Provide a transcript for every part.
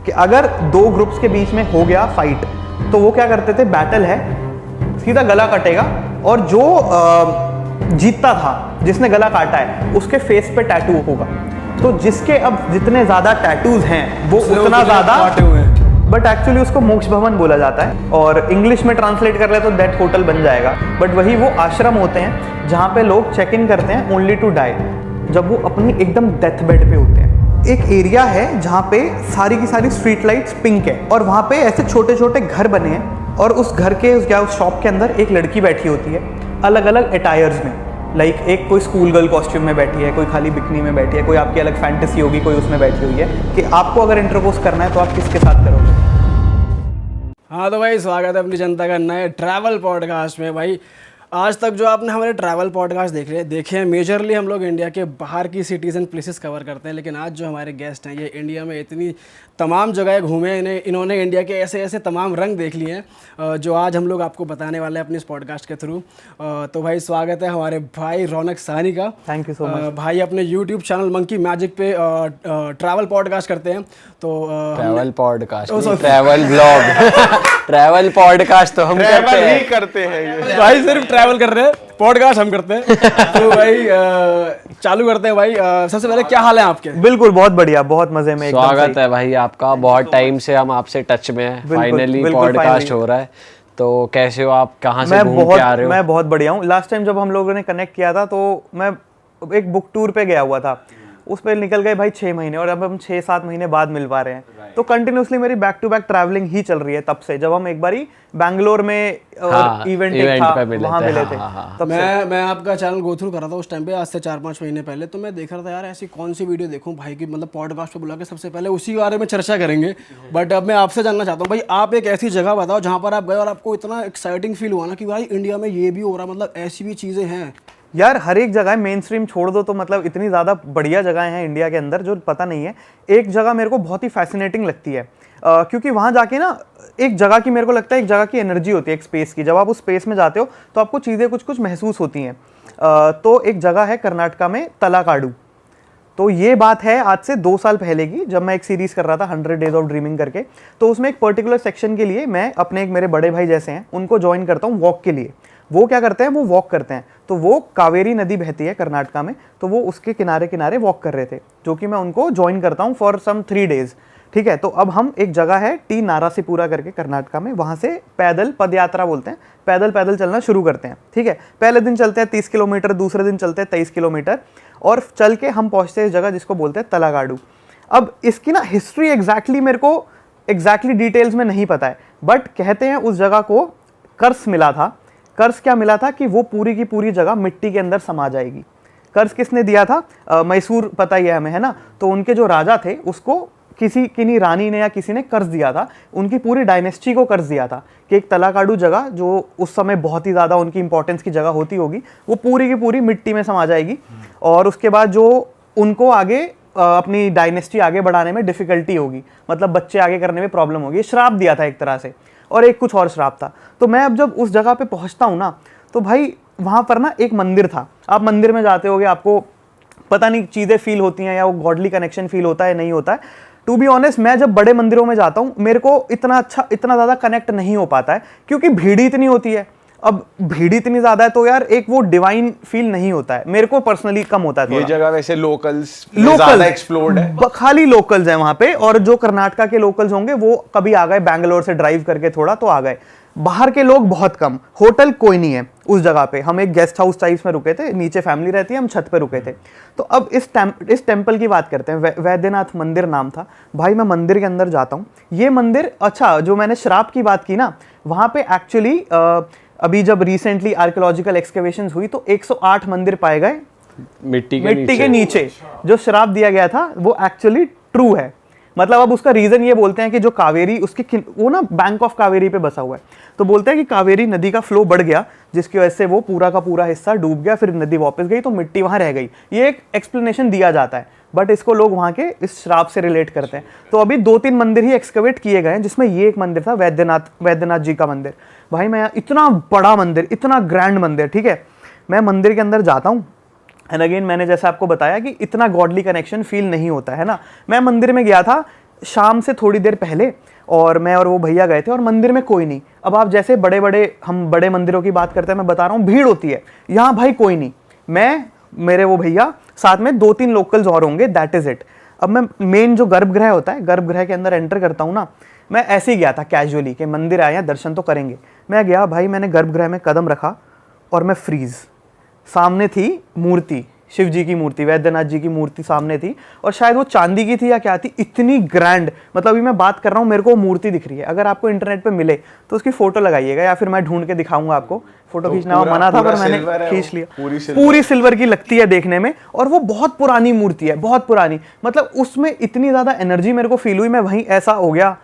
कि अगर दो ग्रुप्स के बीच में हो गया फाइट तो वो क्या करते थे, बैटल है, सीधा गला कटेगा और जो जीतता था, जिसने गला काटा है, उसके फेस पे टैटू होगा। तो जिसके अब जितने ज्यादा टैटूज हैं वो उतना ज्यादा, बट एक्चुअली उसको मोक्ष भवन बोला जाता है और इंग्लिश में ट्रांसलेट कर ले तो डेथ होटल बन जाएगा। बट वही वो आश्रम होते हैं जहाँ पे लोग चेक इन करते हैं ओनली टू डाई, जब वो अपनी एकदम डेथ बेड पे होते हैं। एक एरिया है जहाँ पे सारी की सारी स्ट्रीट लाइट्स पिंक है और वहाँ पे ऐसे छोटे छोटे घर बने हैं और उस घर के उस शॉप के अंदर एक लड़की बैठी होती है अलग अलग अटायर्स में। लाइक एक कोई स्कूल गर्ल कॉस्ट्यूम में बैठी है, कोई खाली बिकनी में बैठी है, कोई आपकी अलग फैंटेसी होगी, कोई उसमें बैठी हुई है कि आपको अगर इंटरकोर्स करना है तो आप किसके साथ करोगे। हाँ तो भाई स्वागत है अपनी जनता का नए ट्रैवल पॉडकास्ट में। भाई आज तक जो आपने हमारे ट्रैवल पॉडकास्ट देखे हैं मेजरली हम लोग इंडिया के बाहर की सिटीज़ एंड प्लेसेस कवर करते हैं, लेकिन आज जो हमारे गेस्ट हैं ये इंडिया में इतनी तमाम जगह घूमे, इन्होंने इंडिया के ऐसे ऐसे तमाम रंग देख लिए हैं जो आज हम लोग आपको बताने वाले हैं अपनी इस पॉडकास्ट के थ्रू। तो भाई स्वागत है हमारे भाई रौनक साहनी का। Thank you so much. भाई अपने यूट्यूब चैनल मंकी मैजिक पे ट्रैवल पॉडकास्ट करते हैं। तो travel podcast, travel blog, travel podcast तो हम करते हैं भाई सिर्फ ट्रैवल कर रहे हैं, पॉडकास्ट हम करते हैं। तो भाई चालू करते हैं। भाई सबसे पहले क्या हाल है आपके? बिल्कुल बहुत बढ़िया, बहुत मजे में। स्वागत है भाई आपका, बहुत टाइम से हम आपसे टच में हैं, फाइनली पॉडकास्ट हो रहा है। तो कैसे हो आप, कहाँ से घूम के आ रहे हो? मैं बहुत बढ़िया हूँ। लास्ट टाइम जब हम लोगों ने कनेक्ट किया था तो मैं एक बुक टूर पे गया हुआ था, उस पर निकल गए भाई 6 महीने और अब हम 6-7 महीने बाद मिल पा रहे हैं। तो कंटिन्यूसली मेरी बैक टू बैक ट्रैवलिंग ही चल रही है तब से, जब हम एक बारी बैंगलोर में इवेंट था वहाँ मिले थे। तब मैं आपका चैनल गो थ्रू कर रहा था उस टाइम पे, आज से 4-5 महीने पहले। तो मैं देख रहा था यार ऐसी कौन सी वीडियो देखूं भाई की, मतलब पॉडकास्ट पे बुला के सबसे पहले उसी के बारे में चर्चा करेंगे। बट अब मैं आपसे जानना चाहता हूँ भाई, आप एक ऐसी जगह बताओ जहाँ पर आप गए और आपको इतना एक्साइटिंग फील हुआ ना कि भाई इंडिया में ये भी हो रहा, मतलब ऐसी भी चीज़ें हैं। यार हर एक जगह मेन स्ट्रीम छोड़ दो तो मतलब इतनी ज़्यादा बढ़िया जगह हैं इंडिया के अंदर जो पता नहीं है। एक जगह मेरे को बहुत ही फैसिनेटिंग लगती है क्योंकि वहाँ जाके ना एक जगह की, मेरे को लगता है एक जगह की एनर्जी होती है, एक स्पेस की। जब आप उस स्पेस में जाते हो तो आपको चीज़ें कुछ कुछ महसूस होती हैं। तो एक जगह है कर्नाटका में तलाकाडू। तो ये बात है आज से 2 साल पहले की, जब मैं एक सीरीज़ कर रहा था 100 डेज ऑफ ड्रीमिंग करके। तो उसमें एक पर्टिकुलर सेक्शन के लिए मैं अपने एक मेरे बड़े भाई जैसे हैं उनको ज्वाइन करता हूँ वॉक के लिए। वो क्या करते हैं, वो वॉक करते हैं। तो वो कावेरी नदी बहती है कर्नाटका में, तो वो उसके किनारे किनारे वॉक कर रहे थे, जो कि मैं उनको ज्वाइन करता हूँ फॉर सम 3 डेज। ठीक है, तो अब हम एक जगह है टी नारासीपुरा करके कर्नाटका में, वहाँ से पैदल, पद यात्रा बोलते हैं, पैदल पैदल चलना शुरू करते हैं। ठीक है, पहले दिन चलते हैं 30 किलोमीटर, दूसरे दिन चलते हैं 23 किलोमीटर और चल के हम पहुँचते हैं इस जगह जिसको बोलते हैं तलाकाडू। अब इसकी ना हिस्ट्री एग्जैक्टली मेरे को डिटेल्स में नहीं पता है, बट कहते हैं उस जगह को कर्स मिला था। कर्ज क्या मिला था कि वो पूरी की पूरी जगह मिट्टी के अंदर समा जाएगी। कर्ज किसने दिया था? मैसूर पता ही है हमें, है ना। तो उनके जो राजा थे उसको किन्हीं रानी ने या किसी ने कर्ज दिया था, उनकी पूरी डायनेस्टी को कर्ज दिया था कि एक तलाकाडू जगह जो उस समय बहुत ही ज़्यादा उनकी इंपॉर्टेंस की जगह होती होगी, वो पूरी की पूरी मिट्टी में समा जाएगी और उसके बाद जो उनको आगे अपनी डायनेस्टी आगे बढ़ाने में डिफ़िकल्टी होगी, मतलब बच्चे आगे करने में प्रॉब्लम होगी। श्राप दिया था एक तरह से, और एक कुछ और श्राप था। तो मैं अब जब उस जगह पे पहुंचता हूँ ना, तो भाई वहाँ पर ना एक मंदिर था। आप मंदिर में जाते होगे, आपको पता नहीं चीज़ें फील होती हैं या वो गॉडली कनेक्शन फील होता है नहीं होता है। टू बी ऑनेस्ट, मैं जब बड़े मंदिरों में जाता हूँ मेरे को इतना ज़्यादा कनेक्ट नहीं हो पाता है क्योंकि भीड़ इतनी होती है। अब भीड़ इतनी ज़्यादा है तो यार एक वो डिवाइन फील नहीं होता है, मेरे को पर्सनली कम होता है। ये जगह वैसे लोकल्स ज़्यादा एक्सप्लोर्ड है, खाली लोकल्स हैं वहाँ पे, और जो कर्नाटका के लोकल्स होंगे वो कभी आ गए बैंगलोर से ड्राइव करके थोड़ा तो आ गए, बाहर के लोग बहुत कम। होटल कोई नहीं है उस जगह पे, हम एक गेस्ट हाउस टाइप्स में रुके थे, नीचे फैमिली रहती है, हम छत पे रुके थे। तो अब इस टेम्पल की बात करते हैं, वैद्यनाथ मंदिर नाम था। भाई मैं मंदिर के अंदर जाता हूँ, ये मंदिर, अच्छा जो मैंने श्राप की बात की ना, वहाँ पे एक्चुअली अभी जब रिसेंटली आर्कियोलॉजिकल एक्सकेवेशंस हुई तो 108 मंदिर पाए गए मिट्टी के नीचे। जो श्राप दिया गया था वो एक्चुअली ट्रू है। मतलब अब उसका रीजन ये बोलते हैं कि जो कावेरी उसकी वो ना बैंक ऑफ कावेरी पे बसा हुआ है, तो बोलते हैं कि कावेरी नदी का फ्लो बढ़ गया जिसकी वजह से वो पूरा का पूरा हिस्सा डूब गया, फिर नदी वापस गई तो मिट्टी वहां रह गई। ये एक एक्सप्लेनेशन दिया जाता है, बट इसको लोग वहां के इस श्राप से रिलेट करते हैं। तो अभी 2-3 मंदिर ही एक्सकवेट किए गए हैं, जिसमें ये एक मंदिर था वैद्यनाथ जी का मंदिर। भाई मैं इतना बड़ा मंदिर, इतना ग्रैंड मंदिर, ठीक है, मैं मंदिर के अंदर जाता हूँ एंड अगेन मैंने जैसे आपको बताया कि इतना गॉडली कनेक्शन फील नहीं होता है ना। मैं मंदिर में गया था, शाम से थोड़ी देर पहले, और मैं और वो भैया गए थे और मंदिर में कोई नहीं। अब आप जैसे हम बड़े मंदिरों की बात करते हैं, मैं बता रहा हूँ भीड़ होती है, यहाँ भाई कोई नहीं। मैं, मेरे वो भैया, साथ में 2-3 लोकल्स और होंगे, दैट इज इट। अब मैं मेन जो गर्भगृह होता है, गर्भगृह के अंदर एंटर करता हूँ ना, मैं ऐसे ही गया था कैजुअली कि मंदिर आए हैं, दर्शन तो करेंगे। मैं गया भाई, मैंने गर्भगृह में कदम रखा और मैं फ्रीज। सामने थी मूर्ति, शिव जी की मूर्ति, वैद्यनाथ जी की मूर्ति सामने थी, और शायद वो चांदी की थी या क्या थी, इतनी ग्रैंड। मतलब अभी मैं बात कर रहा हूँ, मेरे को वो मूर्ति दिख रही है। अगर आपको इंटरनेट पे मिले तो उसकी फोटो लगाइएगा, या फिर मैं ढूंढ के दिखाऊंगा आपको। फोटो खींचना मना था पर मैंने खींच लिया। पूरी सिल्वर की लगती है देखने में, और वो बहुत पुरानी मूर्ति है, बहुत पुरानी। मतलब उसमें इतनी ज्यादा एनर्जी मेरे को फील हुई, मैं वहीं ऐसा हो गया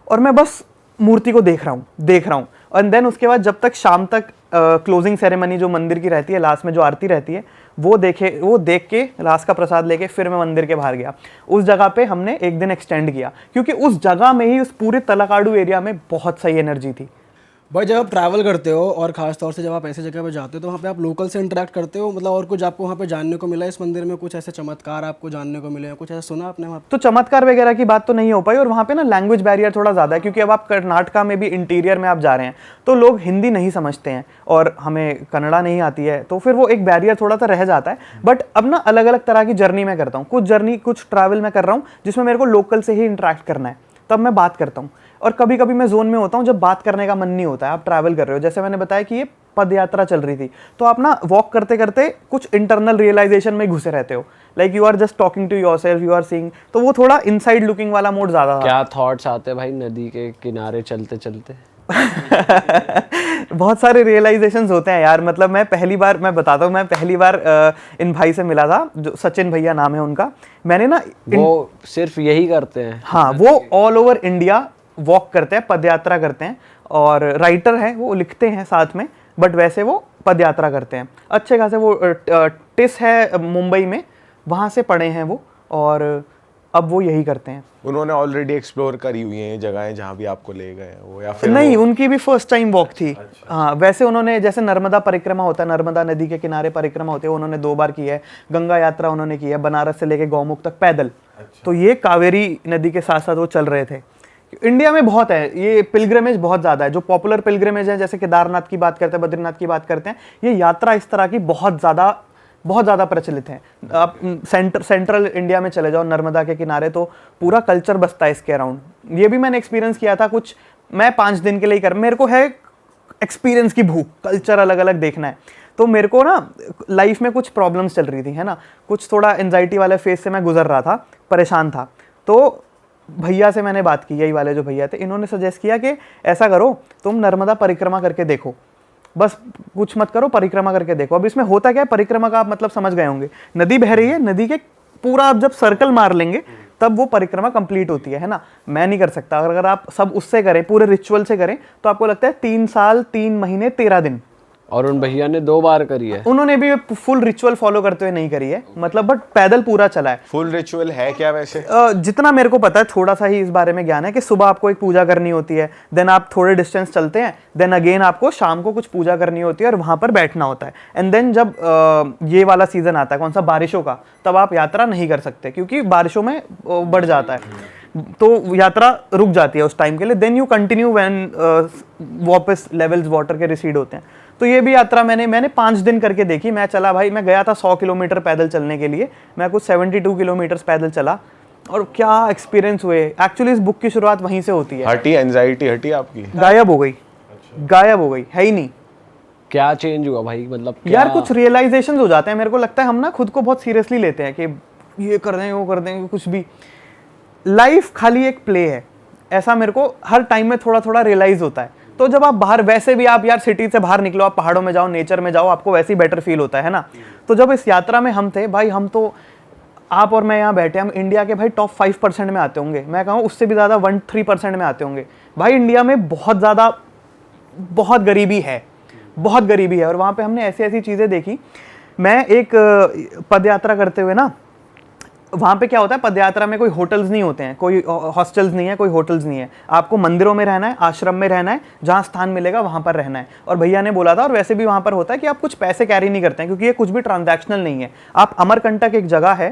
और मैं बस मूर्ति को देख रहा हूँ। एंड देन उसके बाद जब तक शाम तक क्लोजिंग सेरेमनी जो मंदिर की रहती है, लास्ट में जो आरती रहती है, वो देख के लास्ट का प्रसाद लेके फिर मैं मंदिर के बाहर गया। उस जगह पे हमने एक दिन एक्सटेंड किया, क्योंकि उस जगह में ही, उस पूरे तलाकाडू एरिया में बहुत सही एनर्जी थी। भाई जब आप ट्रैवल करते हो और ख़ास तौर से जब आप ऐसे जगह पे जाते हो तो वहाँ पे आप लोकल से इंटरेक्ट करते हो, मतलब और कुछ आपको वहाँ पे जानने को मिला इस मंदिर में, कुछ ऐसे चमत्कार आपको जानने को मिले, कुछ ऐसा सुना आपने वहाँ पे? तो चमत्कार वगैरह की बात तो नहीं हो पाई, और वहाँ पे ना लैंग्वेज बैरियर थोड़ा ज़्यादा है, क्योंकि अब आप कर्नाटका में भी इंटीरियर में आप जा रहे हैं तो लोग हिंदी नहीं समझते हैं और हमें कन्नड़ा नहीं आती है, तो फिर वो एक बैरियर थोड़ा सा रह जाता है। बट अब ना अलग अलग तरह की जर्नी मैं करता हूँ, कुछ ट्रैवल मैं कर रहा हूँ जिसमें मेरे को लोकल से ही इंटरेक्ट करना है, तब मैं बात करता हूँ। और कभी कभी मैं जोन में होता हूँ जब बात करने का मन नहीं होता है। आप ट्रैवल कर रहे हो, जैसे मैंने बताया कि ये पद यात्रा चल रही थी, तो आप ना वॉक करते करते कुछ इंटरनल रियलाइजेशन में घुसे रहते हो, like you are just talking to yourself, you are seeing, तो वो थोड़ा इनसाइड लुकिंग वाला मोड ज्यादा था। क्या थॉट्स आते भाई नदी के किनारे चलते चलते? बहुत सारे रियलाइजेशंस होते हैं यार। मतलब मैं बताता हूँ, मैं पहली बार इन भाई से मिला था, जो सचिन भैया नाम है उनका। मैंने ना वो सिर्फ यही करते हैं? हाँ, वो ऑल ओवर इंडिया वॉक करते हैं, पदयात्रा करते हैं, और राइटर हैं, वो लिखते हैं साथ में, बट वैसे वो पदयात्रा करते हैं अच्छे खासे। वो टिस है मुंबई में, वहाँ से पढ़े हैं वो, और अब वो यही करते हैं। उन्होंने ऑलरेडी एक्सप्लोर करी हुई हैं ये जगहें जहाँ भी आपको ले गए वो, या फिर नहीं, उनकी भी फर्स्ट टाइम वॉक थी। अच्छा। हाँ, वैसे उन्होंने, जैसे नर्मदा परिक्रमा होता है, नर्मदा नदी के किनारे परिक्रमा होती है, उन्होंने 2 बार की है। गंगा यात्रा उन्होंने की है, बनारस से लेके गौमुख तक पैदल। अच्छा। तो ये कावेरी नदी के साथ साथ वो चल रहे थे। इंडिया में बहुत है ये पिलग्रिमेज, बहुत ज़्यादा है। जो पॉपुलर पिलग्रिमेज है, जैसे केदारनाथ की बात करते हैं, बद्रीनाथ की बात करते हैं, ये यात्रा इस तरह की बहुत ज़्यादा प्रचलित है। आप सेंट्रल इंडिया में चले जाओ, नर्मदा के किनारे, तो पूरा कल्चर बसता है इसके अराउंड। ये भी मैंने एक्सपीरियंस किया था कुछ, मैं 5 दिन के लिए मेरे को है एक्सपीरियंस की भूख, कल्चर अलग अलग देखना है। तो मेरे को ना लाइफ में कुछ प्रॉब्लम्स चल रही थी, है ना, कुछ थोड़ा एंजाइटी वाले फेज से मैं गुजर रहा था, परेशान था। तो भैया से मैंने बात की, यही वाले जो भैया थे, इन्होंने सजेस्ट किया कि ऐसा करो, तुम नर्मदा परिक्रमा करके देखो, बस कुछ मत करो, परिक्रमा करके देखो। अब इसमें होता क्या है, परिक्रमा का आप मतलब समझ गए होंगे, नदी बह रही है, नदी के पूरा आप जब सर्कल मार लेंगे तब वो परिक्रमा कंप्लीट होती है ना। मैं नहीं कर सकता, अगर आप सब उससे करें, पूरे रिचुअल से करें, तो आपको लगता है 3 साल 3 महीने 13 दिन। और उन भैया ने 2 बार करी है? उन्होंने भी फुल रिचुअल फॉलो करते हुए नहीं करी है, मतलब बट पैदल पूरा चला है। फुल रिचुअल है क्या वैसे? जितना मेरे को पता है, थोड़ा सा ही इस बारे में ज्ञान है कि सुबह आपको एक पूजा करनी होती है, देन आप थोड़े डिस्टेंस चलते हैं, देन अगेन आपको शाम को कुछ पूजा करनी होती है और वहां पर बैठना होता है। एंड देन जब ये वाला सीजन आता है, कौन सा, बारिशों का, तब आप यात्रा नहीं कर सकते, क्योंकि बारिशों में बढ़ जाता है, तो यात्रा रुक जाती है उस टाइम के लिए। देन यू कंटिन्यू व्हेन वापस लेवल्स वाटर के रिसीड होते हैं। तो ये भी यात्रा मैंने 5 दिन करके देखी। मैं चला भाई, मैं गया था 100 किलोमीटर पैदल चलने के लिए, मैं कुछ 72 किलोमीटर पैदल चला, और क्या एक्सपीरियंस हुए। एक्चुअली इस बुक की शुरुआत वहीं से होती है। हटी एंजाइटी, हटी आपकी? गायब हो गई, गायब हो गई, है ही नहीं। क्या चेंज हुआ भाई, मतलब क्या? यार कुछ रियलाइजेशन हो जाते हैं। मेरे को लगता है हम ना खुद को बहुत सीरियसली लेते हैं कि ये कर देंगे, वो कर देंगे, कुछ भी। लाइफ खाली एक प्ले है, ऐसा मेरे को हर टाइम में थोड़ा थोड़ा रियलाइज होता है। तो जब आप बाहर, वैसे भी आप यार सिटी से बाहर निकलो, आप पहाड़ों में जाओ, नेचर में जाओ, आपको वैसे ही बेटर फील होता है ना। तो जब इस यात्रा में हम थे भाई, हम तो, आप और मैं यहाँ बैठे, हम इंडिया के भाई टॉप 5% में आते होंगे, मैं कहूँ उससे भी ज़्यादा 1-3% में आते होंगे। भाई इंडिया में बहुत गरीबी है, बहुत गरीबी है, और वहाँ पे हमने ऐसी ऐसी चीज़ें देखी। मैं एक पद यात्रा करते हुए ना, वहाँ पे क्या होता है, पदयात्रा में कोई होटल्स नहीं होते हैं, कोई हॉस्टल्स नहीं है, कोई होटल्स नहीं है। आपको मंदिरों में रहना है, आश्रम में रहना है, जहाँ स्थान मिलेगा वहाँ पर रहना है। और भैया ने बोला था, और वैसे भी वहाँ पर होता है कि आप कुछ पैसे कैरी नहीं करते हैं, क्योंकि ये कुछ भी ट्रांजैक्शनल नहीं है। आप अमरकंटक एक जगह है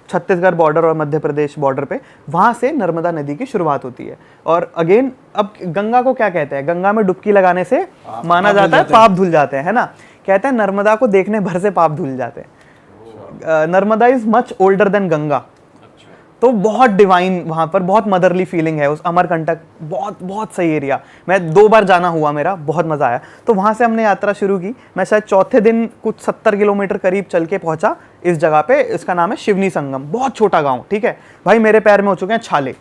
छत्तीसगढ़ बॉर्डर और मध्य प्रदेश बॉर्डर पे, वहाँ से नर्मदा नदी की शुरुआत होती है। और अगेन अब गंगा को क्या कहते हैं, गंगा में डुबकी लगाने से माना जाता है पाप धुल जाते हैं, है ना। कहते हैं नर्मदा को देखने भर से पाप धुल जाते हैं। Narmada is much older than Ganga. तो बहुत डिवाइन, वहाँ पर बहुत मदरली फीलिंग है उस अमरकंटक। बहुत बहुत सही एरिया, मैं 2 बार जाना हुआ मेरा, बहुत मज़ा आया। तो वहाँ से हमने यात्रा शुरू की। मैं शायद चौथे दिन कुछ 70 किलोमीटर करीब चल के पहुँचा इस जगह पे। इसका नाम है शिवनी संगम, बहुत छोटा गाँव। ठीक है भाई, मेरे पैर में हो चुके हैं छाले,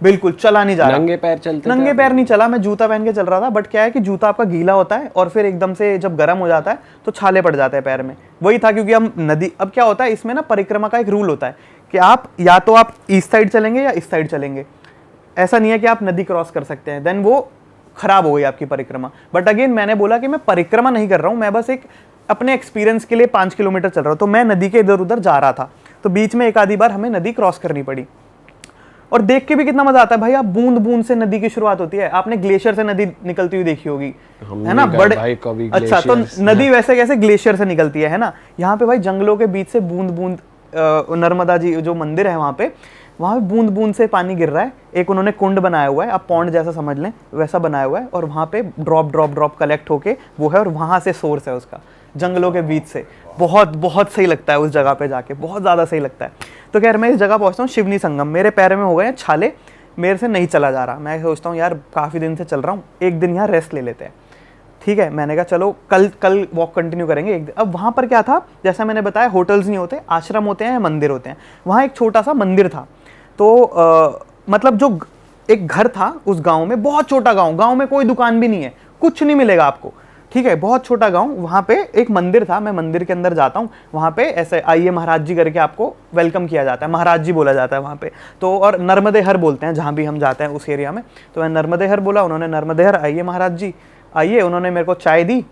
बिल्कुल चला नहीं जा रहा। नंगे पैर चलते? नंगे पैर नहीं चला, मैं जूता पहन के चल रहा था। बट क्या है कि जूता आपका गीला होता है और फिर एकदम से जब गर्म हो जाता है तो छाले पड़ जाते हैं पैर में। वही था, क्योंकि हम नदी, अब क्या होता है इसमें ना, परिक्रमा का एक रूल होता है कि आप या तो आप ईस्ट साइड चलेंगे या इस साइड चलेंगे। ऐसा नहीं है कि आप नदी क्रॉस कर सकते हैं, देन वो खराब हो गई आपकी परिक्रमा। बट अगेन मैंने बोला कि मैं परिक्रमा नहीं कर रहा हूँ, मैं बस एक अपने एक्सपीरियंस के लिए 5 किलोमीटर चल रहा हूँ। तो मैं नदी के इधर उधर जा रहा था, तो बीच में एक आधी बार हमें नदी क्रॉस करनी पड़ी। और देख के भी कितना मजा आता है भाई। आप बूंद बूंद से नदी की शुरुआत होती है। आपने ग्लेशियर से नदी निकलती हुई देखी होगी, है ना, बड़े। अच्छा, तो नदी वैसे कैसे ग्लेशियर से निकलती है ना। यहाँ पे भाई जंगलों के बीच से बूंद बूंद, नर्मदा जी जो मंदिर है वहाँ पे बूंद बूंद से पानी गिर रहा है। एक उन्होंने कुंड बनाया हुआ है, आप पॉन्ड जैसा समझ लें, वैसा बनाया हुआ है। और वहाँ पे ड्रॉप ड्रॉप ड्रॉप कलेक्ट होके वो है, और वहाँ से सोर्स है उसका, जंगलों के बीच से। बहुत बहुत सही लगता है उस जगह पे जाके, बहुत ज़्यादा सही लगता है। तो खैर मैं इस जगह पहुँचता हूँ, शिवनी संगम। मेरे पैर में हो गए हैं छाले, मेरे से नहीं चला जा रहा। मैं सोचता हूँ यार काफ़ी दिन से चल रहा हूँ, एक दिन यहाँ रेस्ट ले लेते हैं। ठीक है, मैंने कहा चलो कल वॉक कंटिन्यू करेंगे एक दिन। अब वहाँ पर क्या था, जैसा मैंने बताया, होटल्स नहीं होते, आश्रम होते हैं, मंदिर होते हैं। वहाँ एक छोटा सा मंदिर था। तो मतलब जो एक घर था उस गाँव में, बहुत छोटा गाँव में कोई दुकान भी नहीं है, कुछ नहीं मिलेगा आपको। ठीक है, बहुत छोटा गांव। वहाँ पे एक मंदिर था, मैं मंदिर के अंदर जाता हूँ, वहाँ पे ऐसे आइए महाराज जी करके आपको वेलकम किया जाता है, महाराज जी बोला जाता है वहाँ पे। तो और नर्मदे हर बोलते हैं जहाँ भी हम जाते हैं उस एरिया में। तो मैं नर्मदे हर बोला, उन्होंने नर्मदे हर, आइए महाराज जी आइए। उन्होंने मेरे को चाय दी,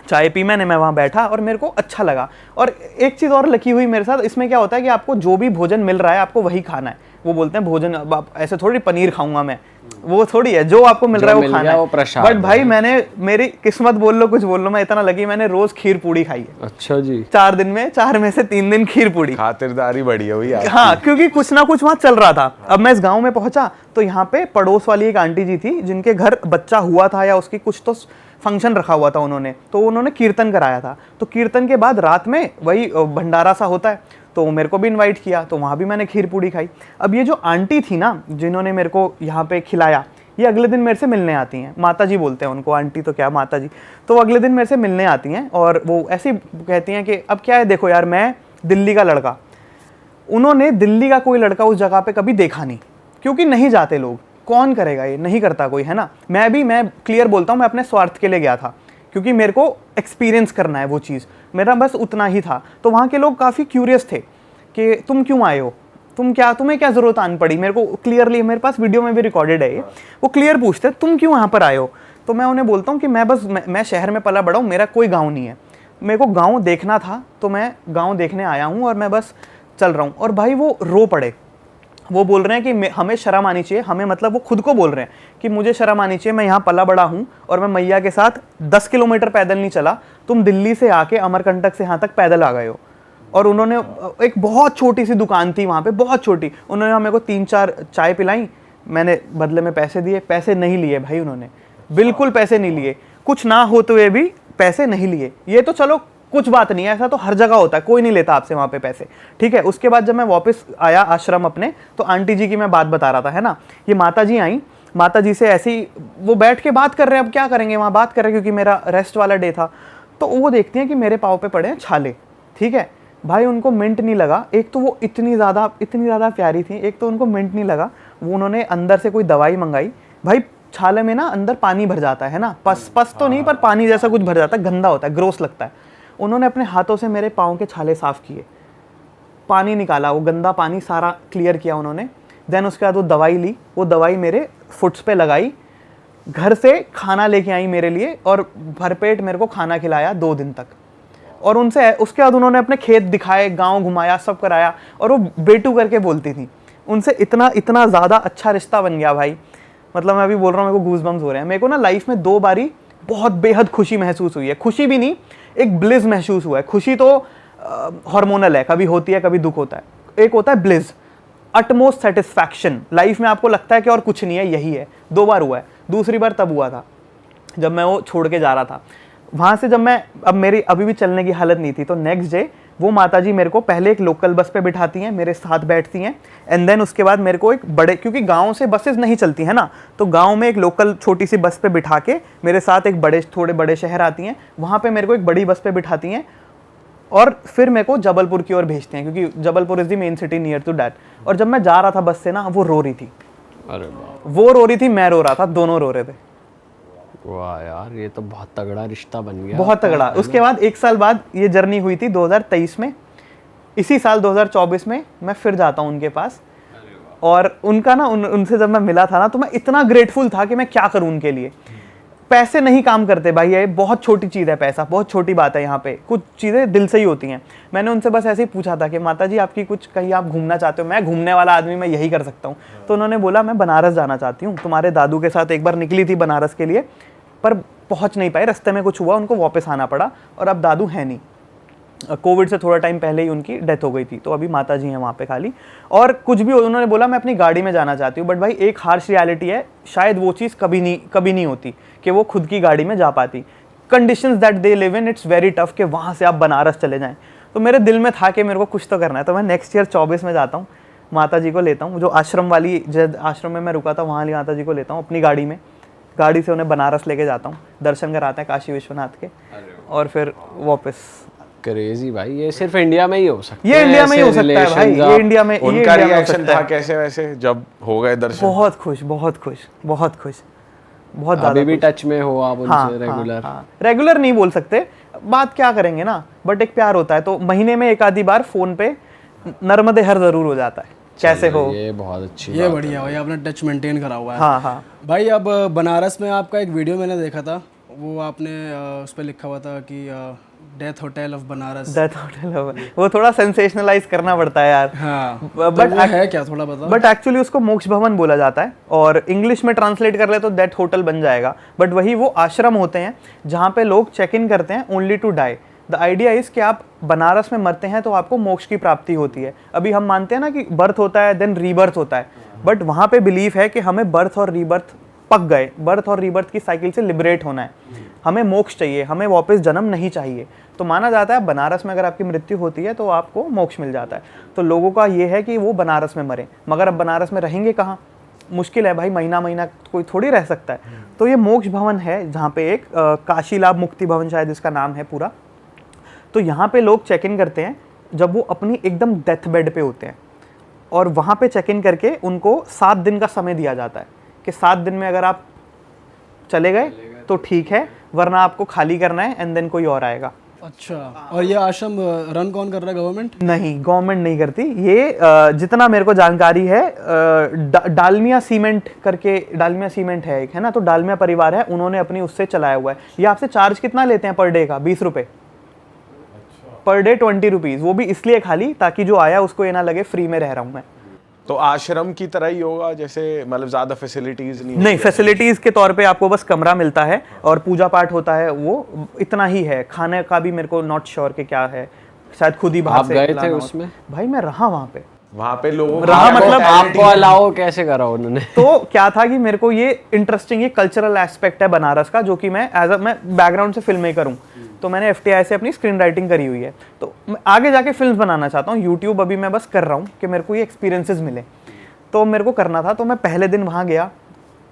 चाय पी मैंने, मैं वहाँ बैठा और मेरे को अच्छा लगा। और एक चीज़ और लकी हुई मेरे साथ, इसमें क्या होता है कि आपको जो भी भोजन मिल रहा है आपको वही खाना है। वो बोलते हैं भोजन, अब ऐसे थोड़ी पनीर खाऊंगा मैं, वो थोड़ी है, जो आपको मिल रहा है वो खाना है। बट भाई मैंने, मेरी किस्मत बोल लो कुछ बोल लो, मैं इतना लगी, मैंने रोज खीर पूड़ी खाई है। अच्छा जी, 4 दिन में, 4 में से 3 दिन खीर पूड़ी। खातिरदारी बढ़िया हुई आपकी। हाँ, क्योंकि कुछ ना कुछ वहाँ चल रहा था। अब मैं इस गाँव में पहुंचा तो यहाँ पे पड़ोस वाली एक आंटी जी थी, जिनके घर बच्चा हुआ था या उसकी कुछ तो फंक्शन रखा हुआ था उन्होंने, तो उन्होंने कीर्तन कराया था। तो कीर्तन के बाद रात में वही भंडारा सा होता है, तो मेरे को भी इनवाइट किया, तो वहाँ भी मैंने खीर पूड़ी खाई। अब ये जो आंटी थी ना जिन्होंने मेरे को यहाँ पे खिलाया, ये अगले दिन मेरे से मिलने आती हैं। माता जी बोलते हैं उनको, आंटी तो क्या माता जी। तो अगले दिन मेरे से मिलने आती हैं और वो ऐसे कहती हैं कि अब क्या है, देखो यार मैं दिल्ली का लड़का, उन्होंने दिल्ली का कोई लड़का उस जगह पे कभी देखा नहीं, क्योंकि नहीं जाते लोग, कौन करेगा, ये नहीं करता कोई, है ना। मैं क्लियर बोलता हूँ, मैं अपने स्वार्थ के लिए गया था, क्योंकि मेरे को एक्सपीरियंस करना है वो चीज़, मेरा बस उतना ही था। तो वहाँ के लोग काफ़ी क्यूरियस थे कि तुम क्यों आए हो, तुम्हें क्या ज़रूरत आन पड़ी। मेरे को क्लियरली, मेरे पास वीडियो में भी रिकॉर्डेड है ये, वो क्लियर पूछते तुम क्यों यहाँ पर आए हो। तो मैं उन्हें बोलता हूँ कि मैं शहर में पला बड़ा हूँ, मेरा कोई गाँव नहीं है, मेरे को गाँव देखना था, तो मैं गाँव देखने आया हूँ और मैं बस चल रहा हूँ। और भाई वो रो पड़े, वो बोल रहे हैं कि हमें शर्म आनी चाहिए, हमें, मतलब वो खुद को बोल रहे हैं कि मुझे शर्म आनी चाहिए, मैं यहाँ पला बड़ा हूँ और मैं मैया के साथ 10 किलोमीटर पैदल नहीं चला, तुम दिल्ली से आके अमरकंटक से यहाँ तक पैदल आ गए हो। और उन्होंने एक बहुत छोटी सी दुकान थी वहाँ पे, बहुत छोटी, उन्होंने मेरे को 3-4 चाय पिलाई, मैंने बदले में पैसे दिए, पैसे नहीं लिए भाई उन्होंने, बिल्कुल पैसे नहीं लिए, कुछ ना होते हुए भी पैसे नहीं लिए। ये तो चलो कुछ बात नहीं है, ऐसा तो हर जगह होता है, कोई नहीं लेता आपसे वहाँ पे पैसे, ठीक है। उसके बाद जब मैं वापस आया आश्रम अपने, तो आंटी जी की मैं बात बता रहा था, है ना, ये माता जी आई, माता जी से ऐसी वो बैठ के बात कर रहे हैं, अब क्या करेंगे वहाँ बात कर रहे हैं, क्योंकि मेरा रेस्ट वाला डे था। तो वो देखती हैं कि मेरे पाँव पे पड़े हैं छाले, ठीक है भाई, उनको मिनट नहीं लगा, एक तो वो इतनी ज़्यादा प्यारी थी, एक तो उनको मिनट नहीं लगा, वो उन्होंने अंदर से कोई दवाई मंगाई। भाई छाले में ना अंदर पानी भर जाता है ना, पस तो नहीं पर पानी जैसा कुछ भर जाता है, गंदा होता है, ग्रोस लगता है। उन्होंने अपने हाथों से मेरे पाँव के छाले साफ़ किए, पानी निकाला, वो गंदा पानी सारा क्लियर किया उन्होंने। देन उसके बाद वो दवाई ली, वो दवाई मेरे फुट्स पे लगाई, घर से खाना लेके आई मेरे लिए और भरपेट मेरे को खाना खिलाया 2 दिन तक। और उनसे उसके बाद उन्होंने अपने खेत दिखाए, गांव घुमाया, सब कराया, और वो बेटू करके बोलती थी। उनसे इतना इतना ज़्यादा अच्छा रिश्ता बन गया भाई, मतलब मैं अभी बोल रहा हूँ मेरे को गूज़बम्स हो रहे हैं। मेरे को ना लाइफ में 2 बारी बहुत बेहद खुशी महसूस हुई है। खुशी भी नहीं, एक ब्लिस महसूस हुआ है। खुशी तो हार्मोनल है, कभी होती है कभी दुख होता है। एक होता है ब्लिस, अटमोस्ट सेटिस्फैक्शन, लाइफ में आपको लगता है कि और कुछ नहीं है, यही है। 2 बार हुआ है। दूसरी बार तब हुआ था जब मैं वो छोड़ के जा रहा था वहाँ से। जब मैं, अब मेरी अभी भी चलने की हालत नहीं थी, तो नेक्स्ट डे वो माताजी मेरे को पहले एक लोकल बस पे बिठाती हैं, मेरे साथ बैठती हैं, एंड देन उसके बाद मेरे को एक बड़े, क्योंकि गांव से बसेस नहीं चलती है ना, तो गांव में एक लोकल छोटी सी बस पे बिठा के मेरे साथ एक थोड़े बड़े शहर आती हैं, वहाँ पे मेरे को एक बड़ी बस पे बिठाती हैं, और फिर मेरे को जबलपुर की ओर भेजते हैं, क्योंकि Jabalpur is the main city near to that. और जब मैं जा रहा था बस से ना, वो रो रही थी। अरे वाह, वो रो रही थी, मैं रो रहा था, दोनों रो रहे थे। वाह यार, ये तो बहुत तगड़ा रिश्ता बन गया, बहुत तगड़ा। उसके बाद 1 साल बाद ये जर्नी हुई थी 2023 में। इसी साल 2024 में मैं फिर जाता हूँ उनके पास, और उनका ना उनसे जब मैं मिला था ना, तो मैं इतना ग्रेटफुल था कि मैं क्या करूँ उनके लिए। पैसे नहीं काम करते भाई, ये बहुत छोटी चीज़ है, पैसा बहुत छोटी बात है। यहाँ पे कुछ चीज़ें दिल से ही होती हैं। मैंने उनसे बस ऐसे ही पूछा था कि माता जी आपकी कुछ, कहीं आप घूमना चाहते हो? मैं घूमने वाला आदमी, मैं यही कर सकता हूँ। तो उन्होंने बोला मैं बनारस जाना चाहती हूँ, तुम्हारे दादू के साथ एक बार निकली थी बनारस के लिए, पर पहुँच नहीं पाए, रास्ते में कुछ हुआ, उनको वापस आना पड़ा, और अब दादू है नहीं। कोविड से थोड़ा टाइम पहले ही उनकी डेथ हो गई थी, तो अभी माता जी हैं वहाँ पे खाली। और कुछ भी उन्होंने बोला मैं अपनी गाड़ी में जाना चाहती हूँ, बट भाई एक हार्श रियलिटी है, शायद वो चीज़ कभी नहीं होती कि वो खुद की गाड़ी में जा पाती। Conditions that they live in, it's very tough कि वहाँ से आप बनारस चले जाएँ। तो मेरे दिल में था कि मेरे को कुछ तो करना है, तो मैं नेक्स्ट ईयर 24 में जाता हूँ, माता जी को लेता हूँ, जो आश्रम वाली आश्रम में मैं रुका था वहाँ वाली माता जी को लेता हूँ अपनी गाड़ी में, गाड़ी से उन्हें बनारस लेके जाता हूँ, दर्शन कराते हैं काशी विश्वनाथ के, और फिर वापस। क्रेजी भाई, ये सिर्फ इंडिया में ही हो सकता है। ये इंडिया में ही हो सकता है भाई, ये इंडिया में। उनका रिएक्शन था कैसे वैसे जब हो गए दर्शन? बहुत खुश, बहुत खुश, बहुत खुश, बहुत ज़्यादा। अभी भी टच में हो आप उनसे? हाँ, रेगुलर? हाँ, रेगुलर नहीं बोल सकते, बात क्या करेंगे ना, बट एक प्यार होता है, तो महीने में एक आधी बार फोन पे नर्मदे हर जरूर हो जाता है। कैसे हो? ये बहुत अच्छी ये बढ़िया भाई, आपने टच मेंटेन करा हुआ है। हाँ हाँ भाई, अब बनारस में आपका एक वीडियो मैंने देखा था, वो आपने उस पर लिखा हुआ था कि death hotel of Banaras. Death hotel, वो थोड़ा सेंसेशनलाइज करना पड़ता है यार। हाँ, बट तो है क्या, थोड़ा बताओ। बट एक्चुअली उसको मोक्ष भवन बोला जाता है, और इंग्लिश में ट्रांसलेट कर ले तो डेथ होटल बन जाएगा। बट वही वो आश्रम होते हैं जहाँ पे लोग चेक इन करते हैं only to die. The idea is कि आप बनारस में मरते हैं तो आपको मोक्ष की प्राप्ति होती है। अभी हम मानते हैं ना कि बर्थ होता है देन रीबर्थ होता है, बट वहाँ पे बिलीफ है कि हमें बर्थ और रीबर्थ पक गए, बर्थ और रीबर्थ की साइकिल से लिबरेट होना है, हमें मोक्ष चाहिए, हमें वापस जन्म नहीं चाहिए। तो माना जाता है बनारस में अगर आपकी मृत्यु होती है तो आपको मोक्ष मिल जाता है। तो लोगों का ये है कि वो बनारस में मरे, मगर अब बनारस में रहेंगे कहाँ? मुश्किल है भाई, महीना महीना कोई थोड़ी रह सकता है। तो ये मोक्ष भवन है जहाँ पे एक काशी लाभ मुक्ति भवन शायद इसका नाम है पूरा। तो यहाँ पे लोग चेक इन करते हैं जब वो अपनी एकदम डेथ बेड पे होते हैं, और वहाँ पे चेक इन करके उनको 7 दिन का समय दिया जाता है कि 7 दिन में अगर आप चले गए तो ठीक है, वरना आपको खाली करना है एंड देन कोई और आएगा। अच्छा, और ये आश्रम रन कौन कर रहा है, गवर्नमेंट? नहीं, गवर्नमेंट नहीं करती ये। जितना मेरे को जानकारी है, डालमिया सीमेंट करके, डालमिया सीमेंट है एक, है ना, तो डालमिया परिवार है, उन्होंने अपनी उससे चलाया हुआ है। ये आपसे चार्ज कितना लेते हैं पर डे का? 20 रुपये पर डे, 20 रुपीज़। वो भी इसलिए खाली ताकि जो आया उसको ये ना लगे फ्री में रह रहा हूँ मैं। तो आश्रम की तरह ही होगा जैसे, मतलब ज्यादा फैसिलिटीज नहीं, फैसिलिटीज के तौर पे आपको बस कमरा मिलता है और पूजा पाठ होता है, वो इतना ही है। खाने का भी मेरे को नॉट श्योर कि क्या है, शायद खुद ही बाहर से गए थे उसमें? भाई मैं रहा वहाँ पे लोगों रहा, मतलब आपको अलाउ कैसे करा उन्होंने? तो क्या था कि मेरे को ये इंटरेस्टिंग, ये कल्चरल एस्पेक्ट है बनारस का, जो कि मैं मैं बैकग्राउंड से फिल्म मेकर हूँ, तो मैंने FTI से अपनी स्क्रीन राइटिंग करी हुई है, तो मैं आगे जाके फिल्म बनाना चाहता हूँ। यूट्यूब अभी मैं बस कर रहा हूँ कि मेरे को ये एक्सपीरियंसेस मिले, तो मेरे को करना था। तो मैं पहले दिन वहाँ गया,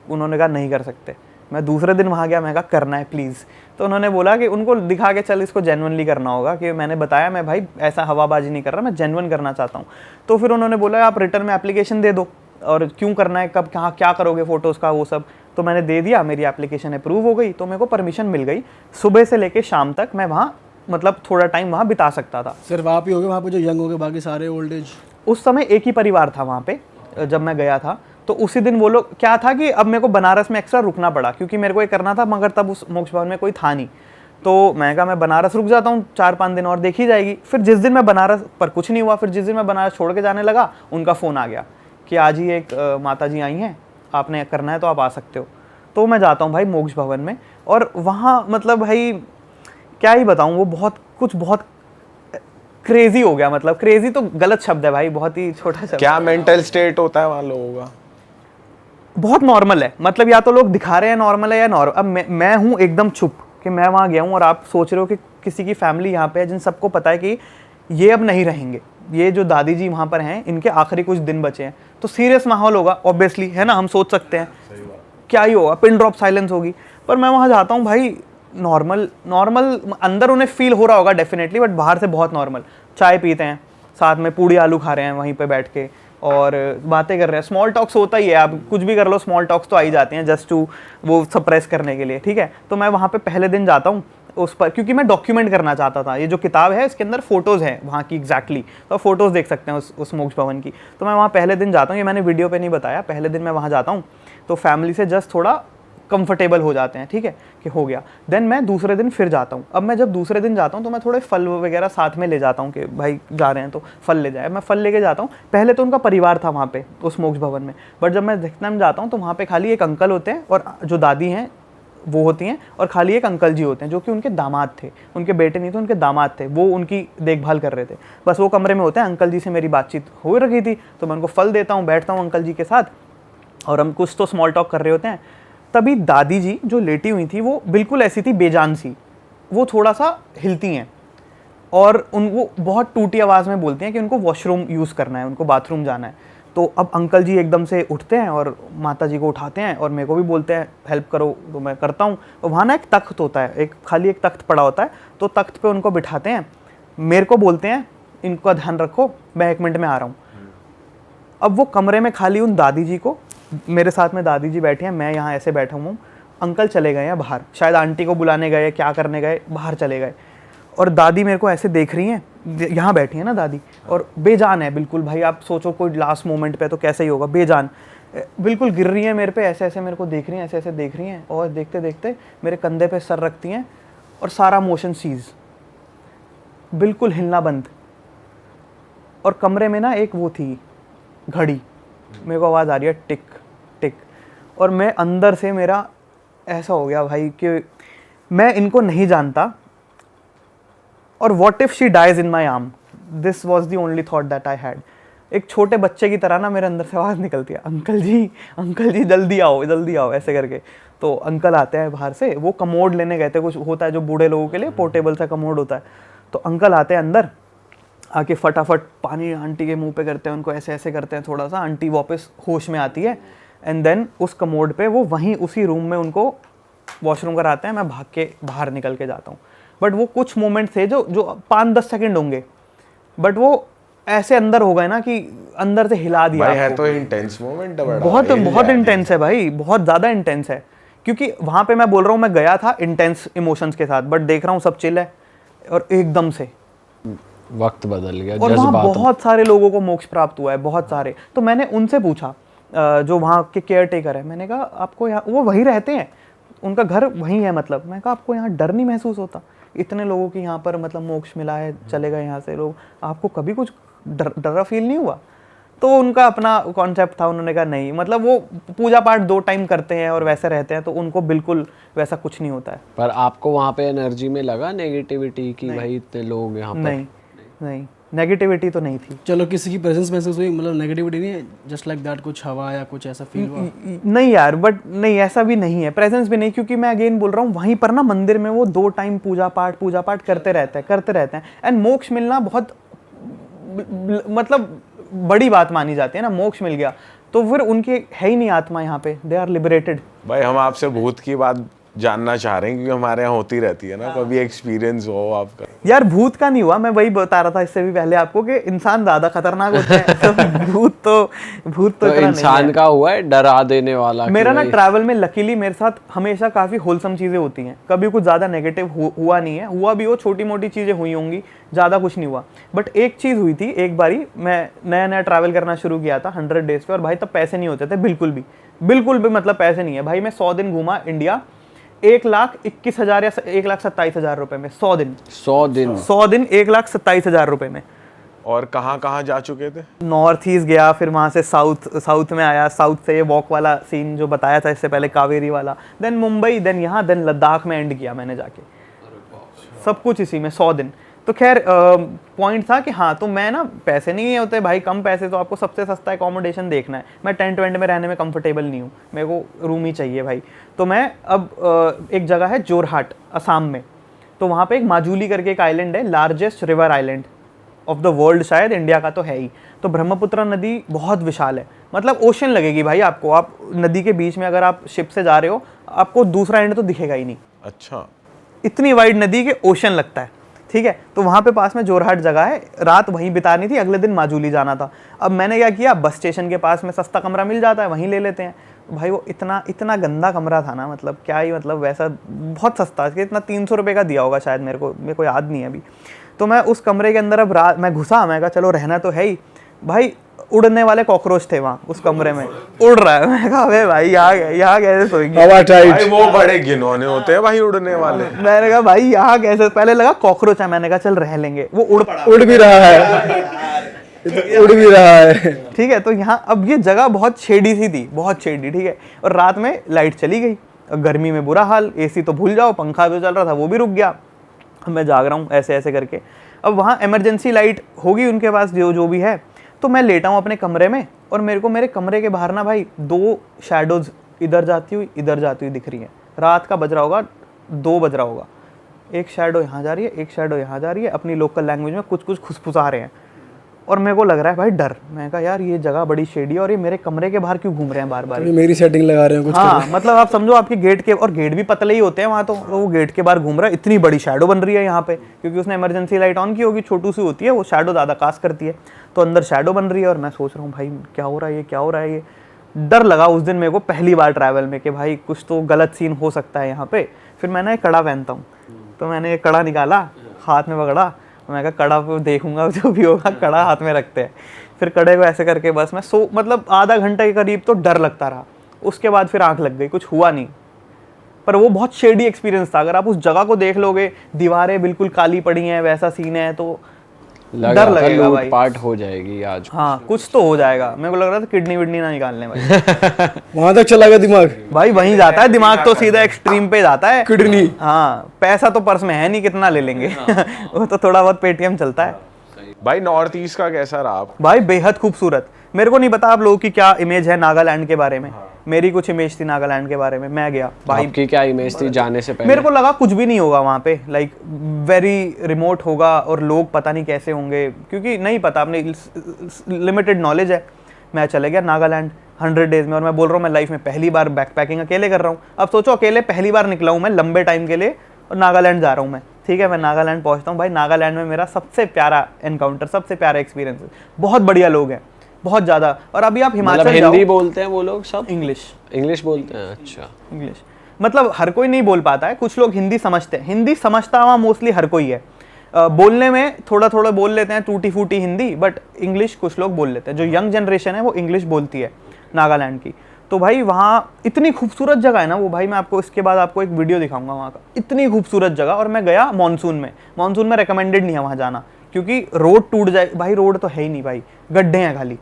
उन्होंने कहा नहीं कर सकते। मैं दूसरे दिन वहाँ गया, मैं कहा करना है प्लीज़। तो उन्होंने बोला कि उनको दिखा के चल इसको जेन्युइनली करना होगा, कि मैंने बताया मैं भाई ऐसा हवाबाजी नहीं कर रहा, मैं जेन्युइन करना चाहता हूँ। तो फिर उन्होंने बोला आप रिटर्न में एप्लीकेशन दे दो, और क्यों करना है, कब कहाँ क्या करोगे, फ़ोटोज़ का वो सब। तो मैंने दे दिया, मेरी एप्लीकेशन अप्रूव हो गई, तो मेरे को परमिशन मिल गई। सुबह से लेके शाम तक मैं वहाँ मतलब थोड़ा टाइम वहाँ बिता सकता था। सिर्फ आप ही हो गए वहाँ पे जो यंग हो गए, बाकी सारे ओल्ड एज? उस समय एक ही परिवार था वहाँ पे जब मैं गया था। तो उसी दिन वो लोग, क्या था कि अब मेरे को बनारस में एक्स्ट्रा रुकना पड़ा क्योंकि मेरे को ये करना था, मगर तब उस मोक्ष भवन में कोई था नहीं। तो मैं कहा मैं बनारस रुक जाता हूँ 4-5 दिन और देखी जाएगी। फिर जिस दिन मैं बनारस, पर कुछ नहीं हुआ, फिर जिस दिन मैं बनारस छोड़ के जाने लगा उनका फ़ोन आ गया कि आज ही एक माता जी आई हैं, आपने करना है तो आप आ सकते हो। तो मैं जाता हूँ भाई मोक्ष भवन में, और वहाँ मतलब भाई क्या ही बताऊँ, वो बहुत क्रेजी हो गया। मतलब क्रेजी तो गलत शब्द है भाई, बहुत ही छोटा शब्द। क्या मेंटल स्टेट होता है वहाँ लोगों का? बहुत नॉर्मल है, मतलब या तो लोग दिखा रहे हैं नॉर्मल है या नॉर्मल। अब मैं हूँ एकदम चुप कि मैं वहाँ गया हूँ, और आप सोच रहे हो कि किसी की फैमिली यहाँ पे है जिन सबको पता है कि ये अब नहीं रहेंगे, ये जो दादी जी वहाँ पर हैं इनके आखिरी कुछ दिन बचे हैं, तो सीरियस माहौल होगा ऑब्वियसली, है ना, हम सोच सकते हैं क्या ही होगा, पिन ड्रॉप साइलेंस होगी। पर मैं वहाँ जाता हूँ भाई, नॉर्मल अंदर उन्हें फील हो रहा होगा डेफिनेटली, बट बाहर से बहुत नॉर्मल। चाय पीते हैं साथ में, पूड़ी आलू खा रहे हैं वहीं पे बैठ के और बातें कर रहे हैं। स्मॉल टॉक्स होता ही है, आप कुछ भी कर लो स्मॉल टॉक्स तो आ ही जाते हैं जस्ट टू वो सप्रेस करने के लिए, ठीक है। तो मैं वहाँ पे पहले दिन जाता हूँ उस पर, क्योंकि मैं डॉक्यूमेंट करना चाहता था। ये जो किताब है इसके अंदर फोटोज़ हैं वहाँ की एग्जैक्टली, तो फोटोज़ देख सकते हैं उस मोक्ष भवन की। तो मैं वहाँ पहले दिन जाता हूँ, ये मैंने वीडियो पे नहीं बताया, पहले दिन मैं वहाँ जाता हूँ तो फैमिली से जस्ट थोड़ा कंफर्टेबल हो जाते हैं, ठीक है कि हो गया। देन मैं दूसरे दिन फिर जाता हूँ। अब मैं जब दूसरे दिन जाता हूँ तो मैं थोड़े फल वगैरह साथ में ले जाता हूँ कि भाई जा रहे हैं तो फल ले जाए, मैं फल लेके जाता हूँ। पहले तो उनका परिवार था वहाँ पे उस मोक्ष भवन में, बट जब मैं देखने में जाता हूँ तो वहाँ पे खाली एक अंकल होते हैं और जो दादी हैं वो होती हैं, और खाली एक अंकल जी होते हैं जो कि उनके दामाद थे, उनके बेटे नहीं थे, उनके दामाद थे, वो उनकी देखभाल कर रहे थे। बस वो कमरे में होते हैं। अंकल जी से मेरी बातचीत हो रही थी तो मैं उनको फल देता हूँ, बैठता हूँ अंकल जी के साथ और हम कुछ तो स्मॉल टॉक कर रहे होते हैं। तभी दादी जी जो लेटी हुई थी वो बिल्कुल ऐसी थी बेजान सी, वो थोड़ा सा हिलती हैं और वो बहुत टूटी आवाज़ में बोलती हैं कि उनको वॉशरूम यूज़ करना है, उनको बाथरूम जाना है। तो अब अंकल जी एकदम से उठते हैं और माता जी को उठाते हैं और मेरे को भी बोलते हैं हेल्प करो, तो मैं करता हूँ। और वहाँ ना एक तख्त होता है, खाली एक तख्त पड़ा होता है, तो तख्त पे उनको बिठाते हैं, मेरे को बोलते हैं इनका ध्यान रखो, मैं 1 मिनट में आ रहा हूँ। अब वो कमरे में खाली उन दादी जी को, मेरे साथ में दादी जी बैठी हैं, मैं यहाँ ऐसे बैठा हूँ, अंकल चले गए हैं बाहर, शायद आंटी को बुलाने गए, क्या करने गए, बाहर चले गए। और दादी मेरे को ऐसे देख रही हैं, यहाँ बैठी है ना दादी, और बेजान है बिल्कुल भाई। आप सोचो कोई लास्ट मोमेंट पे तो कैसे ही होगा, बेजान बिल्कुल गिर रही है मेरे पे, ऐसे ऐसे मेरे को देख रही हैं, ऐसे ऐसे देख रही हैं, और देखते देखते मेरे कंधे पे सर रखती हैं और सारा मोशन सीज, बिल्कुल हिलना बंद। और कमरे में ना एक वो थी घड़ी, मेरे को आवाज़ आ रही है टिक टिक, और मैं अंदर से मेरा ऐसा हो गया भाई कि मैं इनको नहीं जानता, और what if she dies in my arm, this was the only thought that I had. एक छोटे बच्चे की तरह ना मेरे अंदर से आवाज़ निकलती है, अंकल जी जल्दी आओ ऐसे करके। तो अंकल आते हैं बाहर से, वो कमोड लेने गए थे, कुछ होता है जो बूढ़े लोगों के लिए पोर्टेबल सा कमोड होता है। तो अंकल आते हैं अंदर, आके फटाफट पानी आंटी के मुंह पे करते हैं, उनको ऐसे ऐसे करते हैं थोड़ा सा, आंटी वापस होश में आती है। एंड देन उस कमोड पे वो वहीं उसी रूम में उनको वॉशरूम कराते हैं, मैं भाग के बाहर निकल के जाता हूँ। बट वो कुछ मोमेंट थे जो 5-10 सेकंड होंगे, बट वो ऐसे अंदर हो गए ना कि अंदर से हिला दिया। भाई है तो इंटेंस मोमेंट है, बड़ा बहुत इंटेंस है भाई, बहुत ज़्यादा इंटेंस है। क्योंकि वहाँ पे मैं बोल रहा हूँ मैं गया था इंटेंस इमोशंस के साथ, बट देख रहा हूँ सब चिल है, और एकदम से वक्त बदल गया। और वहाँ बहुत सारे लोगों को मोक्ष प्राप्त हुआ है, बहुत सारे। तो मैंने उनसे पूछा, जो वहाँ के केयर टेकर है, मैंने कहा आपको यहाँ, वो वहीं रहते हैं, उनका घर वहीं है, मतलब मैं कहा आपको यहाँ डर नहीं महसूस होता? इतने लोगों की यहाँ पर मतलब मोक्ष मिला है, चले गए यहाँ से लोग, आपको कभी कुछ डर फील नहीं हुआ? तो उनका अपना कॉन्सेप्ट था, उन्होंने कहा नहीं, मतलब वो पूजा पाठ 2 टाइम करते हैं और वैसे रहते हैं, तो उनको बिल्कुल वैसा कुछ नहीं होता है। पर आपको वहाँ पे एनर्जी में लगा नेगेटिविटी कि भाई इतने लोग यहाँ पर? नहीं, नेगेटिविटी तो नहीं थी। चलो किसी की प्रेजेंस महसूस हुई, मतलब नेगेटिविटी नहीं है, जस्ट लाइक दैट, कुछ हवा या कुछ ऐसा फील हुआ? नहीं यार, बट नहीं ऐसा भी नहीं है, प्रेजेंस भी नहीं, क्योंकि मैं अगेन बोल रहा हूँ वहीं पर ना मंदिर में वो 2 टाइम पूजा पाठ करते रहते हैं। एंड मोक्ष मिलना बहुत मतलब बड़ी बात मानी जाती है ना, मोक्ष मिल गया तो फिर उनके है ही नहीं आत्मा यहाँ पे, दे आर लिबरेटेड। भाई हम आपसे भूत की बात जानना चाह रहे हैं क्योंकि हमारे यहाँ होती रहती है ना, कभी एक्सपीरियंस हो आपका? यार भूत का नहीं हुआ, मैं वही बता रहा था इससे भी पहले आपको कि इंसान ज्यादा खतरनाक होते हैं, तो भूत तो इंसान का हुआ है डरा देने वाला? मेरा ना ट्रैवल में लकीली मेरे साथ हमेशा काफी होलसम चीजें होती हैं, कभी कुछ ज्यादा नेगेटिव हुआ नहीं है, हुआ भी हो छोटी मोटी चीजें हुई होंगी, ज्यादा कुछ नहीं हुआ। बट एक चीज हुई थी, एक बारी मैं नया ट्रैवल करना शुरू किया था 100 डेज पे, और भाई तब पैसे नहीं होते थे बिल्कुल भी, मतलब पैसे नहीं है भाई। मैं 100 दिन घूमा इंडिया, 1,21,000 या 1,27,000 रुपए में 100 दिन। 100 दिन 1,27,000 रुपए में। और कहाँ कहाँ जा चुके थे? नॉर्थ ईस्ट गया, फिर वहाँ से साउथ में आया, साउथ से ये वॉक वाला सीन जो बताया था इससे पहले, कावेरी वाला, देन मुंबई, देन यहाँ, देन लद्दाख में एंड किया मैंने जाके, सब कुछ इसी में 100 दिन। तो खैर पॉइंट था कि हाँ, तो मैं ना, पैसे नहीं होते भाई, कम पैसे तो आपको सबसे सस्ता एकोमोडेशन देखना है। मैं टेंट वेंट में रहने में कंफर्टेबल नहीं हूँ, मेरे को रूम ही चाहिए भाई। तो मैं अब एक जगह है जोरहाट, असम में, तो वहाँ पे एक माजुली करके एक आइलैंड है, largest river island of the world, शायद इंडिया का तो है ही। तो ब्रह्मपुत्र नदी बहुत विशाल है, मतलब ओशन लगेगी भाई आपको। आप नदी के बीच में अगर आप शिप से जा रहे हो, आपको दूसरा एंड तो दिखेगा ही नहीं। अच्छा, इतनी वाइड नदी के ओशन लगता है, ठीक है। तो वहाँ पे पास में जोरहाट जगह है, रात वहीं बितानी थी, अगले दिन माजुली जाना था। अब मैंने क्या किया, बस स्टेशन के पास में सस्ता कमरा मिल जाता है, वहीं ले लेते हैं भाई। वो इतना गंदा कमरा था ना, मतलब क्या ही, मतलब वैसा बहुत सस्ता, इतना 300 रुपये का दिया होगा शायद, मेरे को याद नहीं है अभी। तो मैं उस कमरे के अंदर अब रात मैं घुसा, मैं कहा चलो रहना तो है ही भाई। उड़ने वाले कॉकरोच थे वहाँ उस कमरे में, उड़ रहा है। मैं कहा अबे भाई यहाँ कैसे सोएंगे भाई वो बड़े घिनौने होते हैं भाई उड़ने वाले। मैंने कहा भाई यहाँ कैसे, पहले लगा कॉकरोच है, मैंने कहा चल रह लेंगे, वो उड़ भी रहा है, उड़ भी रहा है, ठीक है। तो यहाँ अब ये जगह बहुत शेडी सी थी, बहुत शेडी, ठीक है। और रात में लाइट चली गई, गर्मी में बुरा हाल, एसी तो भूल जाओ, पंखा जो चल रहा था वो भी रुक गया। मैं जाग रहा हूँ ऐसे ऐसे करके। अब वहाँ इमरजेंसी लाइट होगी उनके पास, जो भी है। तो मैं लेटा हूँ अपने कमरे में, और मेरे को मेरे कमरे के बाहर ना भाई 2 शैडोज इधर जाती हुई दिख रही हैं। रात का बज रहा होगा, 2 बज रहा होगा। एक शैडो यहाँ जा रही है, एक शैडो यहाँ जा रही है, अपनी लोकल लैंग्वेज में कुछ खुसफुसा रहे हैं। और मेरे को लग रहा है भाई डर। मैं कहा यार ये जगह बड़ी शेडी है, और ये मेरे कमरे के बाहर क्यों घूम रहे हैं बार बार, मेरी सेटिंग लगा रहे हैं कुछ। हाँ मतलब आप समझो, आपके गेट के, और गेट भी पतले ही होते हैं वहाँ, तो वो गेट के बाहर घूम रहा है। इतनी बड़ी शैडो बन रही है यहाँ पे, क्योंकि उसने इमरजेंसी लाइट ऑन की होगी, छोटू सी होती है वो, शैडो ज़्यादा कास्ट करती है। तो अंदर शैडो बन रही है, और मैं सोच रहा हूँ भाई क्या हो रहा है, ये क्या हो रहा है। ये डर लगा उस दिन मेरे को पहली बार ट्रैवल में कि भाई कुछ तो गलत सीन हो सकता है यहाँ पे। फिर मैंने एक कड़ा पहनता हूँ, तो मैंने एक कड़ा निकाला, हाथ में पकड़ा, मैं कहा कड़ा पे देखूंगा, जो भी होगा कड़ा हाथ में रखते हैं। फिर कड़े को ऐसे करके बस मैं मतलब आधा घंटे के करीब तो डर लगता रहा। उसके बाद फिर आंख लग गई, कुछ हुआ नहीं। पर वो बहुत शेडी एक्सपीरियंस था। अगर आप उस जगह को देख लोगे, दीवारें बिल्कुल काली पड़ी हैं, वैसा सीन है, तो डर लगेगा भाई, पार्ट हो जाएगी आज। हाँ कुछ तो हो जाएगा। मेरे को लग रहा था किडनी विडनी ना निकालने भाई। वहां तक चला गया दिमाग भाई, वहीं जाता है दिमाग, तो सीधा एक्सट्रीम पे जाता है। किडनी, हाँ पैसा तो पर्स में है नहीं, कितना ले लेंगे। वो तो थोड़ा बहुत पेटीएम चलता है। भाई नॉर्थ ईस्ट का कैसा रहा आप? भाई बेहद खूबसूरत। मेरे को नहीं पता आप लोगों की क्या इमेज है नागालैंड के बारे में। मेरी कुछ इमेज थी नागालैंड के बारे में। मैं गया भाई, आपकी क्या इमेज थी जाने से पहले? मेरे को लगा कुछ भी नहीं होगा वहाँ पे, लाइक वेरी रिमोट होगा, और लोग पता नहीं कैसे होंगे, क्योंकि नहीं पता, अपने लिमिटेड नॉलेज है। मैं चले गया नागालैंड 100 डेज में, और मैं बोल रहा हूँ मैं लाइफ में पहली बार बैकपैकिंग अकेले कर रहा हूँ। अब सोचो अकेले पहली बार निकला हूँ मैं लंबे टाइम के लिए, और नागालैंड जा रहा हूँ मैं, ठीक है। मैं नागालैंड पहुँचता हूँ भाई, नागालैंड में मेरा सबसे प्यारा एनकाउंटर, सबसे प्यारा एक्सपीरियंस। बहुत बढ़िया लोग हैं, बहुत ज़्यादा। और अभी आप हिमाचल हिंदी बोलते हैं वो लोग सब? इंग्लिश बोलते हैं। अच्छा, इंग्लिश मतलब हर कोई नहीं बोल पाता है, कुछ लोग हिंदी समझते हैं। हिंदी समझता हुआ मोस्टली हर कोई है। बोलने में थोड़ा थोड़ा बोल लेते हैं, टूटी फूटी हिंदी, बट इंग्लिश कुछ लोग बोल लेते हैं। जो यंग जनरेशन है वो इंग्लिश बोलती है नागालैंड की। तो भाई वहाँ इतनी खूबसूरत जगह है ना वो, भाई मैं आपको इसके बाद आपको एक वीडियो दिखाऊंगा वहाँ का। इतनी खूबसूरत जगह, और मैं गया मानसून में रिकमेंडेड नहीं है वहाँ जाना, क्योंकि रोड टूट जाए भाई। रोड तो है ही नहीं भाई, गड्ढे हैं खाली।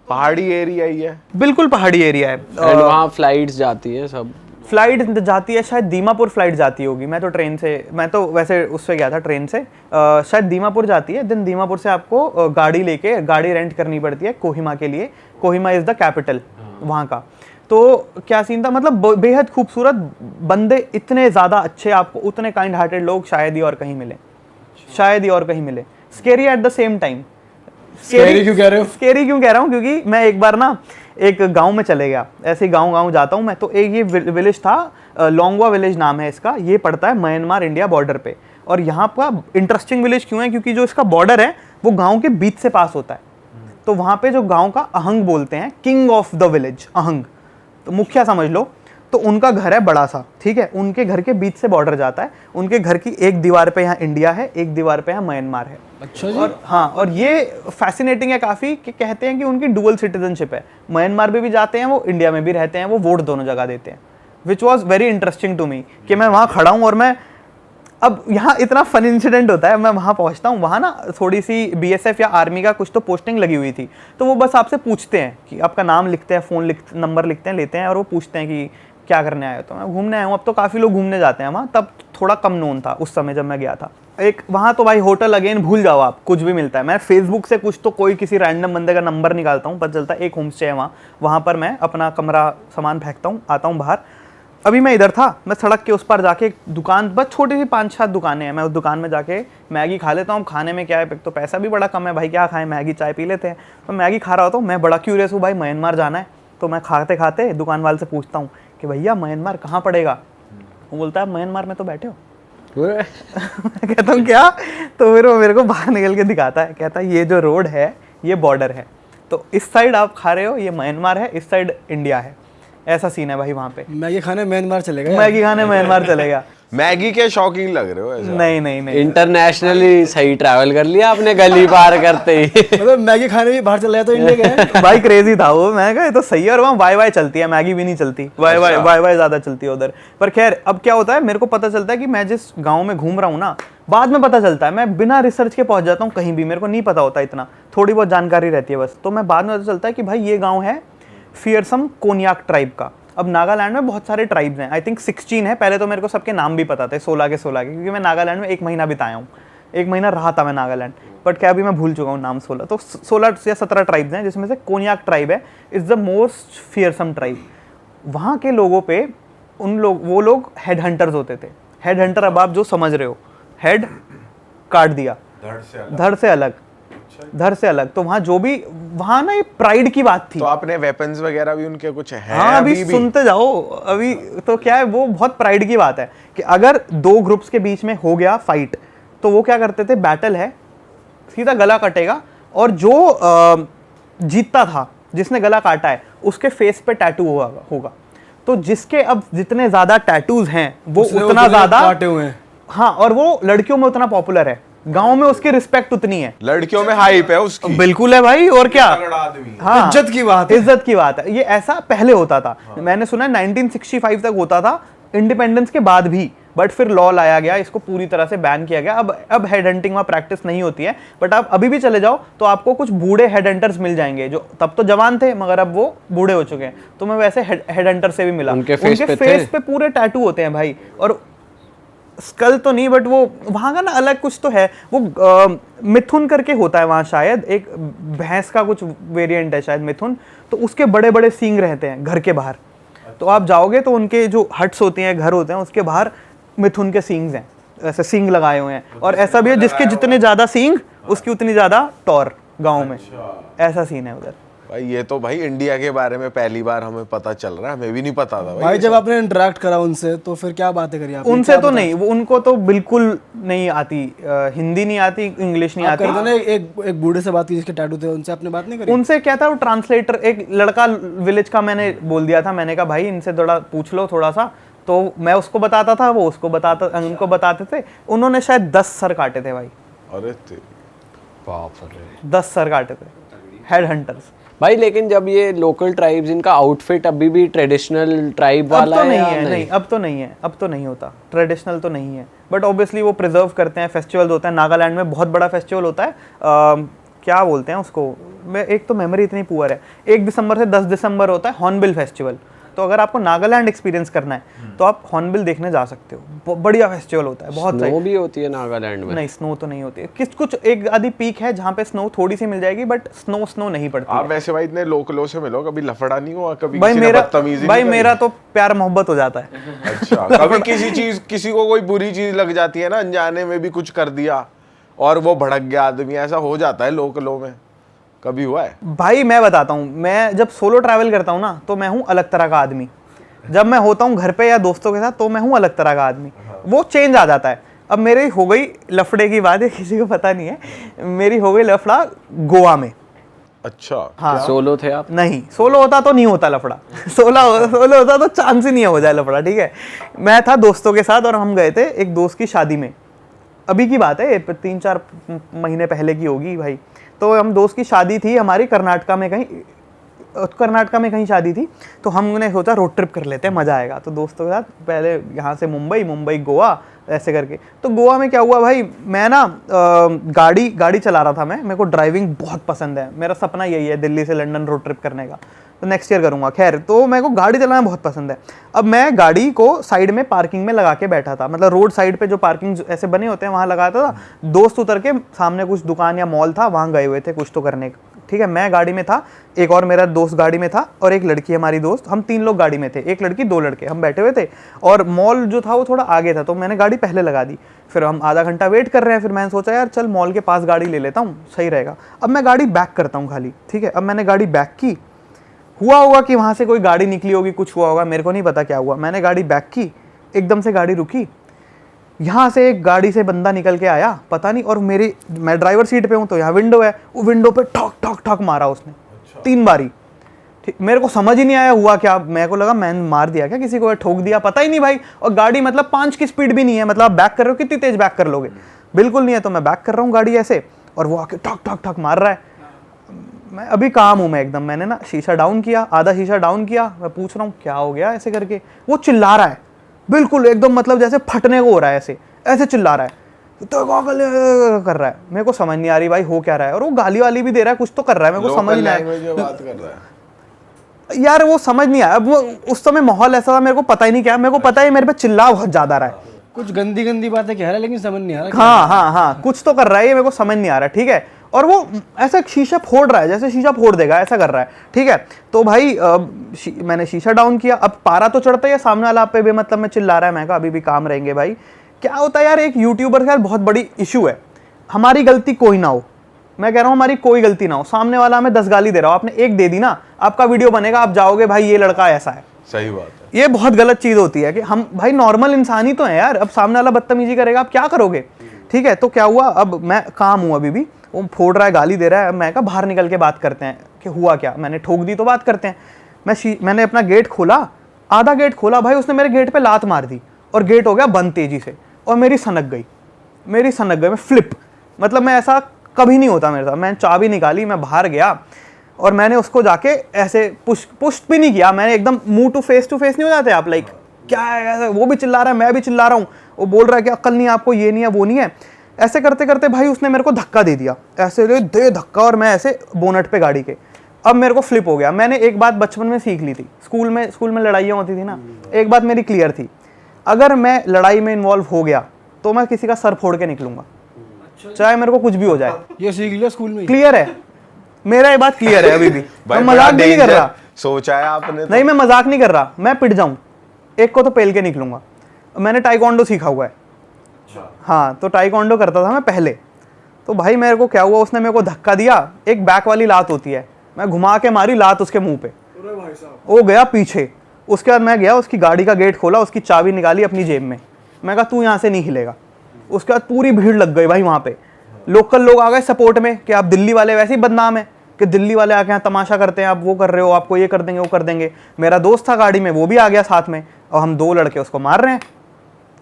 पहाड़ी एरिया ही है, बिल्कुल पहाड़ी एरिया है। और वहाँ फ्लाइट्स जाती है, सब फ्लाइट जाती है, शायद दीमापुर फ्लाइट जाती होगी। मैं तो ट्रेन से, मैं तो वैसे उससे गया था ट्रेन से, शायद दीमापुर जाती है। देन दीमापुर से आपको गाड़ी रेंट करनी पड़ती है कोहिमा के लिए। कोहिमा इज़ द कैपिटल वहाँ का। तो क्या सीन था, मतलब बेहद खूबसूरत। बंदे इतने ज़्यादा अच्छे, आपको उतने काइंड हार्टेड लोग शायद ही और कहीं मिले। Scary at the same time. Scary क्यों कह रहे हो? स्केरी क्यों कह रहा हूँ, क्योंकि मैं एक बार ना एक गांव में चले गया, ऐसे गांव जाता हूँ मैं। तो एक ये विलेज था, लोंगवा विलेज नाम है इसका। ये पड़ता है म्यांमार इंडिया बॉर्डर पे। और यहाँ का इंटरेस्टिंग विलेज क्यों है, क्योंकि जो इसका बॉर्डर है वो गांव के बीच से पास होता है। तो वहाँ पे जो गांव का अहंग बोलते हैं, किंग ऑफ द विलेज अहंग, तो मुखिया समझ लो। तो उनका घर है बड़ा सा, ठीक है। उनके घर के बीच से बॉर्डर जाता है। उनके घर की एक दीवार पे यहाँ इंडिया है, एक दीवार पे यहाँ म्यांमार है। अच्छा जी। और हाँ, और ये फैसिनेटिंग है काफ़ी कि कहते हैं कि उनकी डुअल सिटीजनशिप है। म्यांमार में भी जाते हैं वो, इंडिया में भी रहते हैं वो, वोट दोनों जगह देते हैं। Which was very interesting to me कि मैं वहाँ खड़ा हूँ और मैं अब यहाँ इतना फन इंसिडेंट होता है, मैं वहाँ पहुँचता हूँ, वहाँ ना थोड़ी सी BSF या आर्मी का कुछ तो पोस्टिंग लगी हुई थी, तो वो बस आपसे पूछते हैं कि आपका नाम लिखते हैं, फ़ोन नंबर लिखते हैं, लेते हैं और वो पूछते हैं कि क्या करने आए हो। तो मैं घूमने आया हूँ। अब तो काफ़ी लोग घूमने जाते हैं वहाँ, तब थोड़ा कम नोन था उस समय जब मैं गया था। एक वहाँ तो भाई होटल अगेन भूल जाओ आप, कुछ भी मिलता है। मैं फेसबुक से कुछ तो कोई किसी रैंडम बंदे का नंबर निकालता हूँ, पता चलता है एक होम स्टे है वहाँ पर मैं अपना कमरा सामान फेंकता हूँ, आता हूँ बाहर। अभी मैं इधर था, मैं सड़क के उस पार जाके एक दुकान, बस छोटी सी 5-7 दुकानें हैं, मैं उस दुकान में जाके मैगी खा लेता हूँ। खाने में क्या है, तो पैसा भी बड़ा कम है भाई, क्या खाएं, मैगी चाय पी लेते हैं। तो मैगी खा रहा होता हूँ, मैं बड़ा क्यूरियस हूँ भाई, म्यांमार जाना है। तो मैं खाते खाते दुकान वाले से पूछता हूँ कि भैया म्यांमार कहाँ पड़ेगा। वो बोलता है म्यांमार में तो बैठे हो। मैं कहता हूँ क्या? तो फिर वो मेरे को बाहर निकल के दिखाता है, कहता है ये जो रोड है ये बॉर्डर है, तो इस साइड आप खा रहे हो ये म्यांमार है, इस साइड इंडिया है। ऐसा सीन है भाई वहाँ पे। मैगी खाने म्यांमार चलेगा, मैगी खाने म्यांमार चलेगा। मैगी के शौकीन लग रहे हो ऐसा? नहीं इंटरनेशनली सही ट्रैवल कर लिया आपने गली पार करते ही। मतलब मैगी खाने भी बाहर चला गया तो इंडिया गया। भाई क्रेजी था वो, मैं कहा ये तो सही है। और वहाँ वाई चलती है, मैगी भी नहीं चलती, वाई ज्यादा चलती है उधर। पर खैर अब क्या होता है, मेरे को पता चलता है कि मैं जिस गाँव में घूम रहा हूँ ना, बाद में पता चलता है, मैं बिना रिसर्च के पहुंच जाता हूँ कहीं भी, मेरे को नहीं पता होता इतना, थोड़ी बहुत जानकारी रहती है बस। तो मैं बाद में पता चलता है कि भाई ये गाँव है फियरसम कोन्याक ट्राइब का। अब नागालैंड में बहुत सारे ट्राइब्स हैं, आई थिंक 16 है। पहले तो मेरे को सबके नाम भी पता थे, 16 के, क्योंकि मैं नागालैंड में 1 महीना बिताया हूँ, 1 महीना रहा था मैं नागालैंड। बट क्या अभी मैं भूल चुका हूँ नाम 16। तो 16 या 17 ट्राइब्स हैं, जिसमें से कोन्याक ट्राइब है, is the most fearsome tribe. वहाँ के लोगों पे वो लोग हेड हंटर्स होते थे। हेड हंटर, अब आप जो समझ रहे हो, हेड काट दिया, धड़ से अलग। तो वहाँ जो भी, वहाँ ना ये प्राइड की बात थी। तो आपने वेपन्स वगैरह भी उनके कुछ हैं? हाँ, अभी सुनते जाओ। अभी तो क्या है, वो बहुत प्राइड की बात है कि अगर 2 ग्रुप्स के बीच में हो गया फाइट, तो वो क्या करते थे, बैटल है, सीधा गला कटेगा, और जो जीतता था, जिसने गला काटा है, उसके फेस पे टैटू होगा। तो जिसके अब जितने ज्यादा टैटूज हैं वो उतना ज्यादा काटे हुए हैं। हाँ, और वो लड़कियों में उतना पॉपुलर है, गांव में उसकी रिस्पेक्ट उतनी है, लड़कियों में हाइप है उसकी। बिल्कुल है भाई, और क्या। हाँ, इज्जत की बात है। ये ऐसा पहले होता था। मैंने सुना है 1965 तक होता था, इंडिपेंडेंस के बाद भी, बट फिर लॉ लाया गया, इसको पूरी तरह से बैन किया गया। अब हेड हंटिंग वहाँ प्रैक्टिस नहीं होती है, बट आप अभी भी चले जाओ तो आपको कुछ बूढ़े हेड हंटर्स मिल जाएंगे, जो तब तो जवान थे मगर अब वो बूढ़े हो चुके हैं। तो मैं वैसे हेड हंटर से भी मिला, उनके फेस पे पूरे टैटू होते हैं भाई, और स्कल तो नहीं, बट वो वहाँ का ना अलग कुछ तो है। वो मिथुन करके होता है वहाँ, शायद एक भैंस का कुछ वेरिएंट है शायद मिथुन, तो उसके बड़े बड़े सींग रहते हैं घर के बाहर। तो आप जाओगे तो उनके जो हट्स होती हैं, घर होते हैं, उसके बाहर मिथुन के सींग्स हैं, ऐसे सींग लगाए हुए हैं। और ऐसा भी है, जिसके जितने ज़्यादा सींग उसकी उतनी ज़्यादा टॉर गाँव में। ऐसा सीन है उधर। भाई ये तो भाई इंडिया के बारे में पहली बार हमें पता चल रहा है, हमें भी नहीं पता था भाई। जब आपने इंटरेक्ट करा उनसे तो फिर क्या बातें करी आपने? उनसे तो नहीं, वो उनको तो बिल्कुल नहीं आती, हिंदी नहीं आती, इंग्लिश नहीं आती। करते एक बूढ़े से बात की जिसके टैटू थे, उनसे आपने बात नहीं करी? उनसे क्या था, वो ट्रांसलेटर, एक लड़का विलेज का मैंने बोल दिया था, मैंने कहा भाई इनसे थोड़ा पूछ लो थोड़ा सा। तो मैं उसको बताता था, वो उसको उनको बताते थे। उन्होंने शायद 10 सर काटे थे भाई। अरे बाप रे, 10 सर काटे थे हेड हंटर्स भाई। लेकिन जब ये लोकल ट्राइब्स, इनका आउटफिट अभी भी ट्रेडिशनल ट्राइब वाला है या नहीं? अब तो नहीं होता, ट्रेडिशनल तो नहीं है, बट ऑब्वियसली वो प्रिजर्व करते हैं। फेस्टिवल्स होते हैं नागालैंड में, बहुत बड़ा फेस्टिवल होता है, क्या बोलते हैं उसको, मैं एक तो मेमोरी इतनी पुअर है, 1 दिसंबर से 10 दिसंबर होता है हॉर्नबिल फेस्टिवल। तो अगर आपको नागालैंड एक्सपीरियंस करना है तो आप हॉर्नबिल देखने जा सकते हो, बढ़िया फेस्टिवल होता है, बहुत स्नो भी होती है नागालैंड में? नहीं, स्नो तो नहीं होती है, कुछ एक आधी पीक है जहाँ पे स्नो थोड़ी सी मिल जाएगी, बट स्नो नहीं पड़ती। आप वैसे भाई इतने लोकलों से मिलो, कभी लफड़ा नहीं हुआ? कभी भाई मेरा तो प्यार मोहब्बत हो जाता है। अच्छा, कभी किसी को कोई बुरी चीज लग जाती है ना, अनजाने में भी कुछ कर दिया और वो भड़क गया आदमी, ऐसा हो जाता है लोकलों में, कभी हुआ है? भाई मैं बताता हूँ, मैं जब सोलो ट्रैवल करता हूँ ना तो मैं हूँ अलग तरह का आदमी, जब मैं होता हूँ घर पे या दोस्तों के साथ तो मैं हूँ अलग तरह का आदमी, वो चेंज आ जाता है। अब मेरी हो गई लफड़े की बात है, किसी को पता नहीं है, मेरी हो गई लफड़ा गोवा में। अच्छा, हाँ, सोलो थे आप? नहीं, सोलो होता तो नहीं होता लफड़ा। सोलो होता तो चांस ही नहीं हो जाए लफड़ा, ठीक है। मैं था दोस्तों के साथ और हम गए थे एक दोस्त की शादी में, अभी की बात है, 3-4 महीने पहले की होगी भाई। तो हम दोस्त की शादी थी हमारी कर्नाटका में कहीं, कर्नाटका में कहीं शादी थी, तो हमने सोचा रोड ट्रिप कर लेते हैं, मज़ा आएगा। तो दोस्तों के साथ पहले यहाँ से मुंबई गोवा ऐसे करके। तो गोवा में क्या हुआ भाई, मैं ना गाड़ी चला रहा था, मेरे को ड्राइविंग बहुत पसंद है, मेरा सपना यही है दिल्ली से लंदन रोड ट्रिप करने का, तो नेक्स्ट ईयर करूँगा। खैर, तो मेरे को गाड़ी चलाना बहुत पसंद है। अब मैं गाड़ी को साइड में पार्किंग में लगा के बैठा था, मतलब रोड साइड पे जो पार्किंग ऐसे बने होते हैं वहाँ लगाता था। दोस्त उतर के सामने कुछ दुकान या मॉल था, वहाँ गए हुए थे कुछ तो करने, ठीक है। मैं गाड़ी में था, एक और मेरा दोस्त गाड़ी में था, और एक लड़की हमारी दोस्त, हम 3 लोग गाड़ी में थे, एक लड़की 2 लड़के, हम बैठे हुए थे। और मॉल जो था वो थोड़ा आगे था, तो मैंने गाड़ी पहले लगा दी। फिर हम आधा घंटा वेट कर रहे हैं, फिर मैंने सोचा यार चल मॉल के पास गाड़ी ले लेता हूँ, सही रहेगा। अब मैं गाड़ी बैक करता हूँ खाली, ठीक है। अब मैंने गाड़ी बैक की, हुआ होगा कि वहाँ से कोई गाड़ी निकली होगी, कुछ हुआ होगा, मेरे को नहीं पता क्या हुआ। मैंने गाड़ी बैक की, एकदम से गाड़ी रुकी, यहाँ से एक गाड़ी से बंदा निकल के आया, पता नहीं, और मैं ड्राइवर सीट पे हूँ, तो यहाँ विंडो है, वो विंडो पे ठक ठक ठक मारा उसने 3 बारी। ठीक, मेरे को समझ ही नहीं आया हुआ क्या, मेरे को लगा मैंने मार दिया क्या किसी को, ठोक दिया, पता ही नहीं भाई। और गाड़ी मतलब 5 की स्पीड भी नहीं है, मतलब आप बैक कर रहे हो, कितनी तेज बैक कर लोगे, बिल्कुल नहीं है। तो मैं बैक कर रहा हूँ गाड़ी ऐसे, और वो आके ठक ठक ठक मार रहा है। मैं अभी काम हूँ मैं एकदम, मैंने ना शीशा डाउन किया, आधा शीशा डाउन किया, मैं पूछ रहा हूँ क्या हो गया ऐसे करके। वो चिल्ला रहा है बिल्कुल एकदम, मतलब जैसे फटने को हो रहा है, ऐसे चिल्ला रहा है, तो कर रहा है। मेरे को समझ नहीं आ रही भाई हो क्या रहा है, और वो गाली वाली भी दे रहा है, कुछ तो कर रहा है, मेरे को समझ नहीं आया बात कर रहा है यार, वो समझ नहीं आया। अब वो उस समय माहौल ऐसा था, मेरे को पता ही नहीं क्या, मेरे को पता है मेरे पे चिल्ला बहुत ज्यादा रहा है, कुछ गंदी बातें कह रहा है, लेकिन समझ नहीं आ रहा। हाँ, कुछ तो कर रहा है, ये मेरे को समझ नहीं आ रहा, ठीक है। और वो ऐसा शीशा फोड़ रहा है, जैसे शीशा फोड़ देगा ऐसा कर रहा है, ठीक है। तो भाई मैंने शीशा डाउन किया, अब पारा तो चढ़ता ही है, सामने वाला पे बेमतलब में चिल्ला रहा है। मैं कहा अभी भी काम रहेंगे भाई। क्या होता है यार, एक यूट्यूबर का बहुत बड़ी इशू है, हमारी गलती कोई ना हो, मैं कह रहा हूँ हमारी कोई गलती ना हो, सामने वाला हमें 10 गाली दे रहा हो, आपने एक दे दी ना, आपका वीडियो बनेगा, आप जाओगे भाई ये लड़का ऐसा है। सही बात है, ये बहुत गलत चीज होती है कि हम भाई नॉर्मल इंसान ही तो है यार, अब सामने वाला बदतमीजी करेगा, आप क्या करोगे, ठीक है। तो क्या हुआ, अब मैं काम हूँ अभी भी, वो फोड़ रहा है, गाली दे रहा है। मैं कहा बाहर निकल के बात करते हैं कि हुआ क्या, मैंने ठोक दी तो बात करते हैं। मैंने अपना गेट खोला, आधा गेट खोला भाई, उसने मेरे गेट पे लात मार दी, और गेट हो गया बंद तेजी से, और मेरी सनक गई, मैं फ्लिप, मतलब मैं ऐसा कभी नहीं होता मेरे साथ। मैंने चाबी निकाली, मैं बाहर गया, और मैंने उसको जाके ऐसे पुश भी नहीं किया, मैंने एकदम मुंह टू फेस नहीं हो जाते आप, लाइक क्या है ऐसा, वो भी चिल्ला रहा है, मैं भी चिल्ला रहा हूँ, वो बोल रहा है कि अक्ल नहीं है आपको, ये नहीं है वो नहीं है। ऐसे करते करते भाई उसने मेरे को धक्का दे दिया, ऐसे दे धक्का, और मैं ऐसे बोनट पे गाड़ी के, अब मेरे को फ्लिप हो गया। मैंने एक बात बचपन में सीख ली थी, स्कूल में लड़ाइयाँ होती थी ना, एक बात मेरी क्लियर थी, अगर मैं लड़ाई में इन्वॉल्व हो गया तो मैं किसी का सर फोड़ के निकलूंगा, चाहे मेरे को कुछ भी हो जाए। ये सीख लिया स्कूल में, क्लियर है, मेरा ये बात क्लियर है अभी भी, मैं मजाक भी नहीं कर रहा, सोचा है आपने तो। नहीं मैं मजाक नहीं कर रहा, मैं पिट जाऊं एक को तो पेल के निकलूंगा। मैंने टाइकोंडो सीखा हुआ है, हाँ, तो टाइकोंडो करता था मैं पहले। तो भाई मेरे को क्या हुआ, उसने मेरे को धक्का दिया, एक बैक वाली लात होती है, मैं घुमा के मारी लात उसके मुंह पे, वो गया पीछे। उसके बाद मैं गया, उसकी गाड़ी का गेट खोला, उसकी चाबी निकाली अपनी जेब में, मैं कहा तू यहाँ से नहीं हिलेगा। उसके बाद पूरी भीड़ लग गई भाई वहाँ पे, लोकल लोग आ गए सपोर्ट में कि आप दिल्ली वाले वैसे ही बदनाम है कि दिल्ली वाले आके यहाँ तमाशा करते हैं, आप वो कर रहे हो, आपको ये कर देंगे वो कर देंगे। मेरा दोस्त था गाड़ी में, वो भी आ गया साथ में, और हम 2 लड़के उसको मार रहे हैं,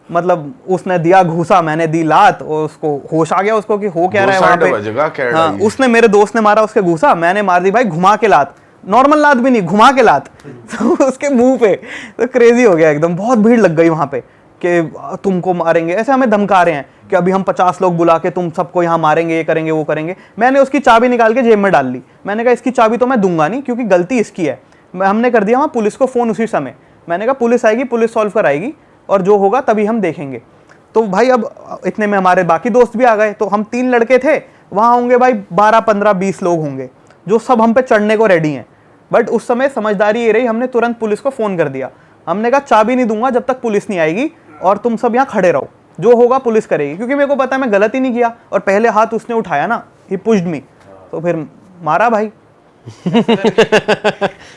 मतलब उसने दिया घूसा, मैंने दी लात, और उसको होश आ गया उसको कि हो क्या रहा है वहाँ पे। हाँ, उसने, मेरे दोस्त ने मारा उसके घूसा, मैंने मार दी भाई घुमा के लात, नॉर्मल लात भी नहीं, घुमा के लात तो उसके मुंह पे। तो क्रेजी हो गया एकदम, बहुत भीड़ लग गई वहाँ पे कि तुमको मारेंगे, ऐसे हमें धमका रहे हैं कि अभी हम 50 लोग बुला के तुम सबको यहाँ मारेंगे, ये करेंगे वो करेंगे। मैंने उसकी चाबी निकाल के जेब में डाल ली, मैंने कहा इसकी चाबी तो मैं दूंगा नहीं, क्योंकि गलती इसकी है। हमने कर दिया वहाँ पुलिस को फ़ोन उसी समय, मैंने कहा पुलिस आएगी, पुलिस सॉल्व कराएगी, और जो होगा तभी हम देखेंगे। तो भाई अब इतने में हमारे बाकी दोस्त भी आ गए, तो हम 3 लड़के थे, वहाँ होंगे भाई 12, 15, 20 लोग होंगे जो सब हम पे चढ़ने को रेडी हैं। बट उस समय समझदारी ये रही, हमने तुरंत पुलिस को फ़ोन कर दिया, हमने कहा चाबी नहीं दूंगा जब तक पुलिस नहीं आएगी, और तुम सब यहाँ खड़े रहो, जो होगा पुलिस करेगी, क्योंकि मेरे को पता है मैं गलत ही नहीं किया। और पहले हाथ उसने उठाया ना, ही पुश्ड मी, तो फिर मारा भाई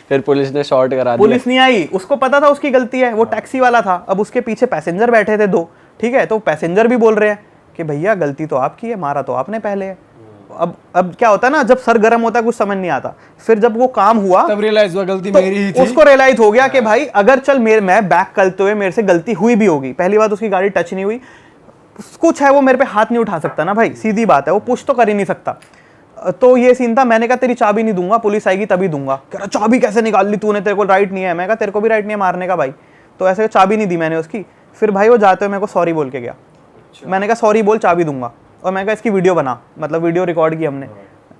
फिर पुलिस ने शॉर्ट करा दिया। पुलिस नहीं आई, उसको पता था उसकी गलती है, वो टैक्सी वाला था, अब उसके पीछे पैसेंजर बैठे थे 2, ठीक है। तो पैसेंजर भी बोल रहे हैं कि भैया गलती तो आपकी है, मारा तो आपने पहले है। अब क्या होता है ना, जब सर गर्म होता है कुछ समझ नहीं आता, फिर जब वो काम हुआ तब रियलाइज हुआ गलती तो मेरी ही थी। उसको रियलाइज हो गया कि भाई अगर चल मैं बैक करते हुए मेरे से गलती हुई भी होगी, पहली बात उसकी गाड़ी टच नहीं हुई, कुछ है वो मेरे पे हाथ नहीं उठा सकता ना भाई, सीधी बात है, वो पुश तो कर ही नहीं सकता। तो ये सीन था, मैंने कहा तेरी चाबी नहीं दूंगा, पुलिस आएगी तभी दूंगा। कह रहा चाबी कैसे निकाल ली तूने, तेरे को राइट नहीं है। मैं कहा तेरे को भी राइट नहीं है मारने का भाई। तो ऐसे चाबी नहीं दी मैंने उसकी। फिर भाई वो जाते हुए मेरे को सॉरी बोल के गया। मैंने कहा सॉरी बोल, चाबी दूंगा। और मैं कहा इसकी वीडियो बना, मतलब वीडियो रिकॉर्ड की हमने,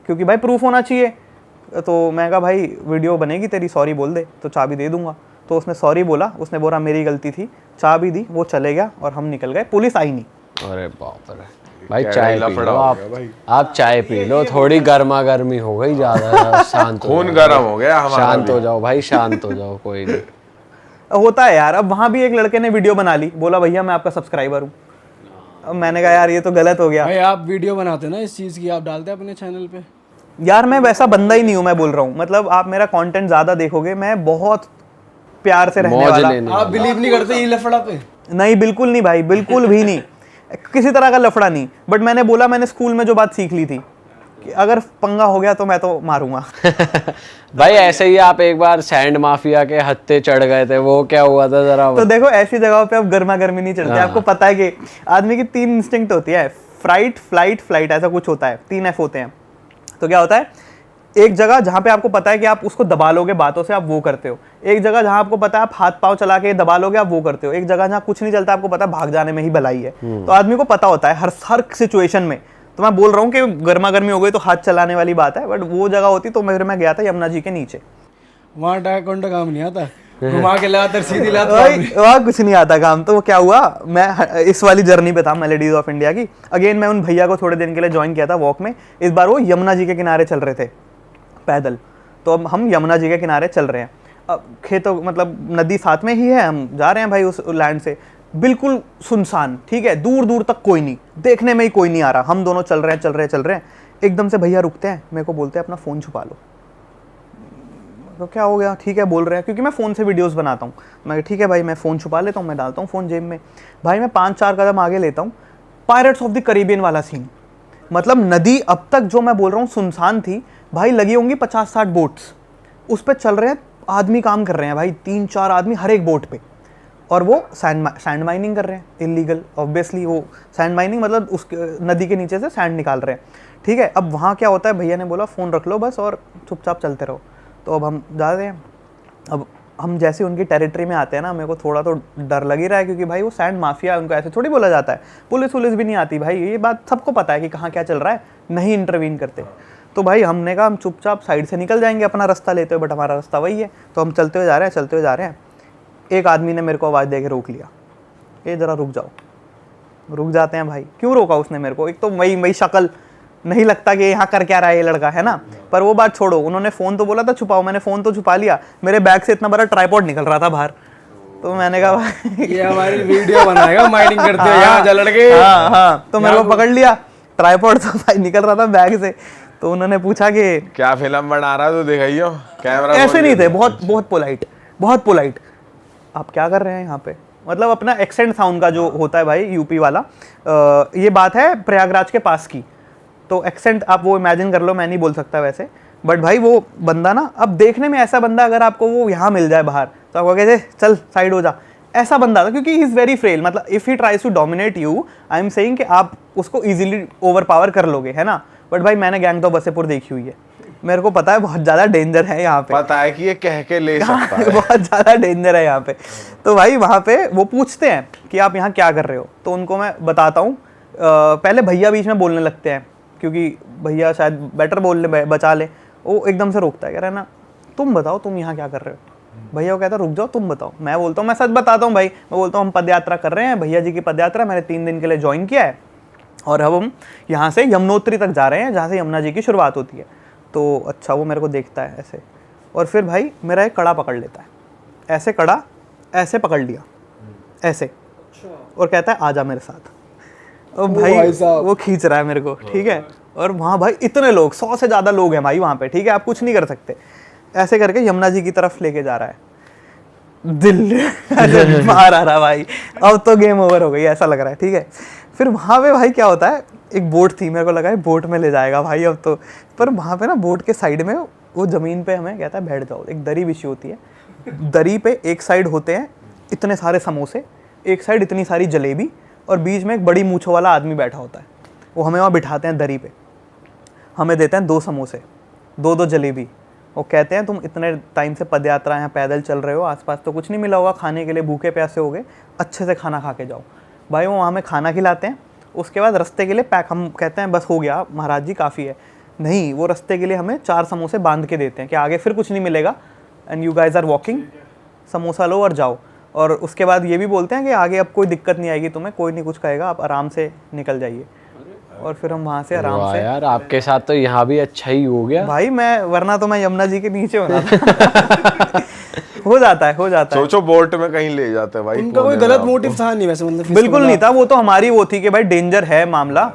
क्योंकि भाई प्रूफ होना चाहिए। तो मैं कहा भाई वीडियो बनेगी तेरी, सॉरी बोल दे तो चाबी दे दूंगा। तो उसने सॉरी बोला, उसने बोला मेरी गलती थी, चाबी दी, वो चले गया और हम निकल गए। पुलिस आई नहीं। अरे बाप रे भाई, चाय पी लो आप चाय पी लो, थोड़ी गर्मा गर्मी हो गई ज्यादा। शांत खून गर्म हो गया हमारा। शांत हो जाओ भाई, शांत हो जाओ, कोई नहीं होता है यार। अब वहाँ भी एक लड़के ने वीडियो बना ली, बोला भैया मैं आपका सब्सक्राइबर हूँ। अब मैंने कहा यार ये तो गलत हो गया। भाई आप वीडियो बनाते ना इस चीज़ की, आप डालते अपने चैनल पे? यार मैं वैसा बंदा ही नहीं हूँ, मैं बोल रहा हूँ। मतलब आप मेरा कंटेंट ज़्यादा देखोगे, मैं बहुत प्यार से रहने वाला। आप बिलीव नहीं करते ये लफड़ा पे? नहीं बिल्कुल नहीं भाई, बिल्कुल भी नहीं, किसी तरह का लफड़ा नहीं। बट मैंने बोला, मैंने स्कूल में जो बात सीख ली थी कि अगर पंगा हो गया तो मैं तो मारूंगा। भाई ऐसे ही आप एक बार सैंड माफिया के हत्थे चढ़ गए थे, वो क्या हुआ था जरा? तो देखो ऐसी जगहों पे अब गर्मा गर्मी नहीं चलती। आपको पता है कि आदमी की 3 इंस्टिंक्ट होती है, फ्राइट, फ्लाइट, फ्लाइट, ऐसा कुछ होता है, 3 F होते हैं। तो क्या होता है, एक जगह जहाँ पे आपको पता है कि आप उसको दबा लोगे बातों से, आप वो करते हो। एक जगह जहाँ आपको पता है आप हाथ पांव चला के दबा लोगे, आप वो करते हो। एक जगह जहाँ कुछ नहीं चलता, आपको पता है भाग जाने में ही भलाई है। तो आदमी को पता होता है हर सिचुएशन में। तो मैं बोल रहा हूँ कि गर्मा गर्मी हो गई तो हाथ चलाने वाली बात है, बट वो जगह होती तो मैं गया था यमुना जी के नीचे। वहाँ डायकोंडा काम नहीं आता, घुमा के लाकर सीधी लात। वहाँ कुछ नहीं आता काम। तो वो क्या हुआ, मैं इस वाली जर्नी पे था मेलेडीज ऑफ इंडिया की। अगेन मैं उन भैया को थोड़े दिन के लिए ज्वाइन किया था वॉक में। इस बार वो यमुना जी के किनारे चल रहे थे पैदल। तो अब हम यमुना जी के किनारे चल रहे हैं। अब खेतों, मतलब नदी साथ में ही है, हम जा रहे हैं भाई उस लैंड से। बिल्कुल सुनसान, ठीक है, दूर दूर तक कोई नहीं, देखने में ही कोई नहीं आ रहा। हम दोनों चल रहे हैं। एकदम से भैया रुकते हैं, मेरे को बोलते हैं अपना फ़ोन छुपा लो। तो क्या हो गया, ठीक है बोल रहे हैं, क्योंकि मैं फ़ोन से वीडियोस बनाता हूँ। मैं ठीक है भाई, मैं फ़ोन छुपा लेता हूँ, मैं डालता हूँ फ़ोन जेब में। भाई मैं 5-4 कदम आगे लेता हूँ, पायरेट्स ऑफ द कैरिबियन वाला सीन। मतलब नदी अब तक जो मैं बोल रहा हूँ सुनसान थी भाई, लगी होंगी 50-60 बोट्स उस पर चल रहे हैं, आदमी काम कर रहे हैं भाई, 3-4 आदमी हर एक बोट पे। और वो सैंड माइनिंग कर रहे हैं, इलीगल ऑब्वियसली। वो सैंड माइनिंग मतलब उस नदी के नीचे से सैंड निकाल रहे हैं, ठीक है। अब वहाँ क्या होता है, भैया ने बोला फ़ोन रख लो बस और चुपचाप चलते रहो। तो अब हम जा रहे हैं। अब हम जैसे उनकी टेरिटरी में आते हैं ना, मेरे को थोड़ा तो डर लग ही रहा है, क्योंकि भाई वो सैंड माफिया है, उनको ऐसे थोड़ी बोला जाता है। पुलिस भी नहीं आती भाई, ये बात सबको पता है कि कहाँ क्या चल रहा है, नहीं इंटरवीन करते। तो भाई हमने कहा हम चुपचाप साइड से निकल जाएंगे अपना रास्ता लेते हुए, बट हमारा रास्ता वही है। तो हम चलते हुए जा रहे हैं। एक आदमी ने मेरे को आवाज़ दे के रोक लिया, ये ज़रा रुक जाओ। रुक जाते हैं भाई। क्यों रोका उसने मेरे को, एक तो वही शक्ल, नहीं लगता कि यहाँ कर क्या रहा है ये लड़का, है ना। पर वो बात छोड़ो, उन्होंने फ़ोन तो बोला था छुपाओ, मैंने फ़ोन तो छुपा लिया। मेरे बैग से इतना बड़ा ट्राइपॉड निकल रहा था बाहर। तो मैंने कहा भाई ये हमारी वीडियो बनाएगा माइनिंग करते हुए यहाँ जा लड़के। हाँ, तो मेरे को पकड़ लिया, ट्राइपॉड तो भाई निकल रहा था बैग से। तो उन्होंने पूछा कि क्या फिल्म बना रहा है, तो दिखाइयो कैमरा। ऐसे नहीं थे, बहुत पोलाइट। आप क्या कर रहे हैं यहाँ पे, मतलब अपना एक्सेंट साउंड का जो होता है भाई, यूपी वाला। ये बात है प्रयागराज के पास की, तो एक्सेंट आप वो इमेजिन कर लो, मैं नहीं बोल सकता वैसे। बट भाई वो बंदा ना, अब देखने में ऐसा बंदा अगर आपको वो यहाँ मिल जाए बाहर, तो आप कहोगे चल साइड हो जा, ऐसा बंदा था। क्योंकि ही इज़ वेरी फ्रेल, मतलब if he tries to dominate you, I am saying कि आप उसको इजीली ओवर पावर कर लोगे, है ना। बट भाई मैंने गैंग ऑफ वसेपुर देखी हुई है, मेरे को पता है बहुत ज़्यादा डेंजर है यहाँ पे, पता है कि ये कह के ले सकता है। बहुत ज़्यादा डेंजर है यहाँ पे। तो भाई वहाँ पे वो पूछते हैं कि आप यहाँ क्या कर रहे हो, तो उनको मैं बताता हूँ। पहले भैया बीच में बोलने लगते हैं, क्योंकि भैया शायद बेटर बोल ले, बचा ले। वो एकदम से रोकता है, कह रहा है ना तुम बताओ तुम यहाँ क्या कर रहे हो। भैया वो कहता है रुक जाओ तुम बताओ। मैं बोलता हूँ मैं सच बताता हूँ भाई, मैं बोलता हूँ हम पद यात्रा कर रहे हैं, भैया जी की पद यात्रा मैंने 3 दिन के लिए ज्वाइन किया है, और अब हम यहाँ से यमुनोत्री तक जा रहे हैं, जहाँ से यमुना जी की शुरुआत होती है। तो अच्छा, वो मेरे को देखता है ऐसे, और फिर भाई मेरा एक कड़ा पकड़ लेता है, ऐसे कड़ा ऐसे पकड़ लिया ऐसे, और कहता है आजा मेरे साथ। और भाई वो खींच रहा है मेरे को, ठीक है। और वहाँ भाई इतने लोग, 100 से ज़्यादा लोग हैं भाई वहाँ पे, ठीक है, आप कुछ नहीं कर सकते। ऐसे करके यमुना जी की तरफ लेके जा रहा है, दिल मार आ रहा भाई, अब तो गेम ओवर हो गई ऐसा लग रहा है, ठीक है। फिर वहाँ पे भाई क्या होता है, एक बोट थी, मेरे को लगा है बोट में ले जाएगा भाई अब तो। पर वहाँ पे ना बोट के साइड में वो ज़मीन पे हमें कहता है बैठ जाओ, एक दरी बिछी होती है, दरी पे एक साइड होते हैं इतने सारे समोसे, एक साइड इतनी सारी जलेबी, और बीच में एक बड़ी मूंछों वाला आदमी बैठा होता है। वो हमें वहाँ बिठाते हैं दरी पे। हमें देते हैं 2 समोसे, 2 जलेबी। वो कहते हैं तुम इतने टाइम से पदयात्रा यहाँ पैदल चल रहे हो, आसपास तो कुछ नहीं मिला होगा खाने के लिए, भूखे प्यासे हो गए, अच्छे से खाना खा के जाओ। भाई वो हमें खाना खिलाते हैं, उसके बाद रास्ते के लिए पैक, हम कहते हैं बस हो गया महाराज जी काफ़ी है, नहीं वो रास्ते के लिए हमें 4 समोसे बांध के देते हैं कि आगे फिर कुछ नहीं मिलेगा and you guys are walking, samosa लो और जाओ। और उसके बाद ये भी बोलते हैं कि आगे अब कोई दिक्कत नहीं आएगी तुम्हें, कोई नहीं कुछ कहेगा, आप आराम से निकल जाइए। और फिर हम वहाँ से आराम से, यार आपके साथ तो यहाँ भी अच्छा ही हो गया भाई मैं, वरना तो मैं यमुना जी के नीचे होना था। हो जाता है सोचो बोट में कहीं ले जाते हैं भाई। उनका कोई गलत मोटिव था नहीं वैसे, मतलब बिल्कुल नहीं था, वो तो हमारी वो थी कि भाई डेंजर है मामला,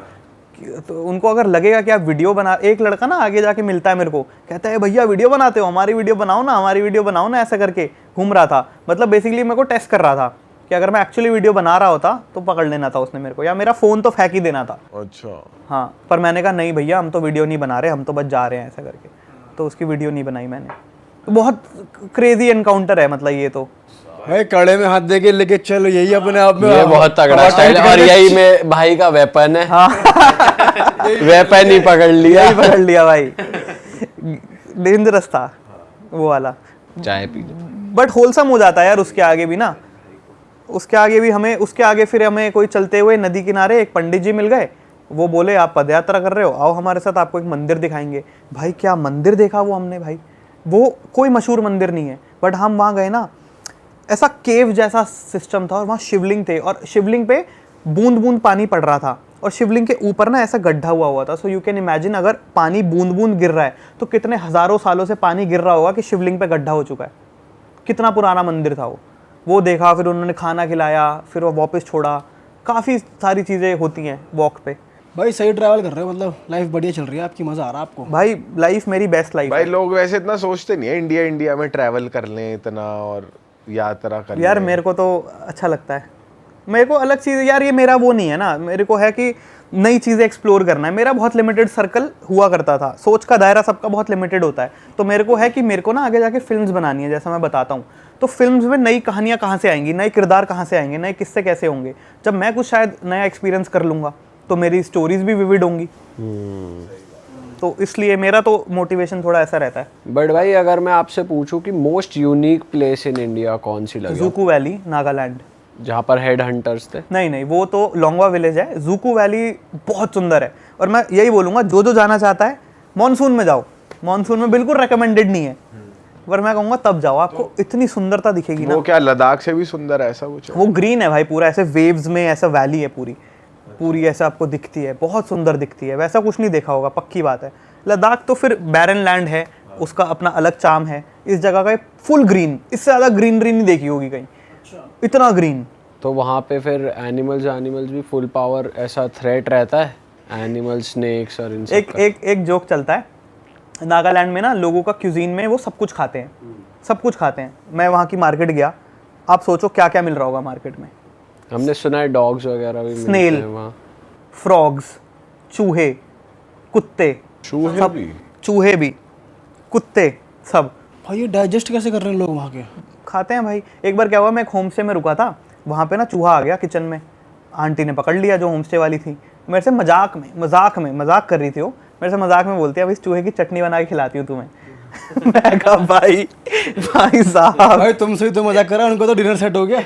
तो उनको अगर लगेगा कि आप वीडियो बना, एक लड़का ना आगे जाके मिलता है मेरे को, कहता है भैया वीडियो बनाते हो, हमारी वीडियो बनाओ ना, हमारी वीडियो बनाओ ना, ऐसा करके घूम रहा था। मतलब बेसिकली मेरे को टेस्ट कर रहा था कि अगर मैं एक्चुअली वीडियो बना रहा होता तो पकड़ लेना था उसने मेरे को, या मेरा फ़ोन तो फेंक ही देना था। अच्छा हाँ, पर मैंने कहा नहीं भैया हम तो वीडियो नहीं बना रहे, हम तो बस जा रहे हैं ऐसा करके, तो उसकी वीडियो नहीं बनाई मैंने। तो बहुत क्रेजी एनकाउंटर है मतलब ये तो। भाई कड़े में हाथ दे के लेके चलो, यही अपने आप में ये बहुत तगड़ा स्टाइल है, और यही में भाई का वेपन है। हाँ वेपन ही पकड़ लिया, यही पकड़ लिया भाई, डेंजरस था वो वाला। चाय पी लो। बट होलसम हो जाता है यार उसके आगे भी ना, उसके आगे भी हमें, उसके आगे फिर हमें कोई चलते हुए नदी किनारे एक पंडित जी मिल गए, वो बोले आप पदयात्रा कर रहे हो, आओ हमारे साथ आपको एक मंदिर दिखाएंगे। भाई क्या मंदिर देखा वो हमने भाई, वो कोई मशहूर मंदिर नहीं है, बट हम वहाँ गए ना, ऐसा केव जैसा सिस्टम था और वहाँ शिवलिंग थे, और शिवलिंग पे बूंद बूंद पानी पड़ रहा था, और शिवलिंग के ऊपर ना ऐसा गड्ढा हुआ था। सो यू कैन इमेजिन अगर पानी बूंद बूंद गिर रहा है तो कितने हज़ारों सालों से पानी गिर रहा होगा कि शिवलिंग पे गड्ढा हो चुका है। कितना पुराना मंदिर था वो देखा, फिर उन्होंने खाना खिलाया, फिर वो वापस छोड़ा। काफ़ी सारी चीज़ें होती हैं वॉक पे। भाई सही ट्रैवल कर रहे हो, मतलब लाइफ बढ़िया चल रही है आपकी, मज़ा आ रहा है आपको? भाई लाइफ मेरी बेस्ट लाइफ भाई है। लोग वैसे इतना सोचते नहीं है इंडिया में ट्रैवल कर लें इतना और यात्रा कर यार लें। मेरे को तो अच्छा लगता है, मेरे को अलग चीज़ यार, ये मेरा वो नहीं है ना, मेरे को है कि नई चीज़ें एक्सप्लोर करना है। मेरा बहुत लिमिटेड सर्कल हुआ करता था, सोच का दायरा सबका बहुत लिमिटेड होता है, तो मेरे को है कि मेरे को ना आगे जाके फिल्म्स बनानी है, जैसा मैं बताता हूँ। तो फिल्म्स में नई कहानियाँ कहाँ से आएंगी, नए किरदार कहाँ से आएंगे, नए किस्से कैसे होंगे। जब मैं कुछ शायद नया एक्सपीरियंस कर लूँगा तो मेरी स्टोरीज भी विविड होंगी। तो इसलिए मेरा तो मोटिवेशन थोड़ा ऐसा रहता है। बट भाई अगर मैं आपसे पूछूं कि most unique place in India कौन सी लगी? जूकू वैली, नागालैंड, जहाँ पर हेड हंटर्स थे। नहीं वो तो लोंगवा विलेज है। जूकू वैली बहुत सुंदर है, और मैं यही बोलूँगा जो जाना चाहता है मॉनसून में जाओ। मॉनसून में बिल्कुल रिकमेंडेड नहीं है, पर मैं कहूँगा तब जाओ, आपको इतनी सुंदरता दिखेगी ना। वो क्या लद्दाख से भी सुंदर है ऐसा कुछ है? वो ग्रीन है भाई पूरा, ऐसे वेव्स में ऐसा वैली है पूरी ऐसा आपको दिखती है, बहुत सुंदर दिखती है। वैसा कुछ नहीं देखा होगा, पक्की बात है। लद्दाख तो फिर बैरन लैंड है, उसका अपना अलग चार्म है। इस जगह का फुल ग्रीन, इससे ज़्यादा ग्रीनरी नहीं देखी होगी कहीं, इतना ग्रीन। तो वहाँ पे फिर एनिमल्स भी फुल पावर ऐसा थ्रेट रहता है, एनिमल्स, स्नेक्स और इन सब का? एक जोक चलता है नागालैंड में ना, लोगों का क्यूजीन में वो सब कुछ खाते हैं, सब कुछ खाते हैं। मैं वहाँ की मार्केट गया, आप सोचो क्या क्या मिल रहा होगा मार्केट में। हमने सुना है डॉग्स वगैरह भी स्नेल, मिलते हैं वहाँ। फ्रॉग्स, चूहे, कुत्ते, चूहे भी? चूहे भी, कुत्ते, सब भाई ये डाइजेस्ट कैसे कर रहे हैं लोग वहाँ के? खाते हैं भाई। एक बार क्या हुआ, मैं एक होम स्टे में रुका था, वहाँ पे ना चूहा आ गया किचन में। आंटी ने पकड़ लिया जो होम स्टे वाली थी, मेरे से मजाक कर रही थी वो, मेरे से मजाक में बोलती है अब इस चूहे की चटनी बना के खिलाती हूँ तुम्हें। मैं कहा भाई साहब, भाई तुमसे ही तो मजाक करा, उनको तो डिनर सेट हो गया।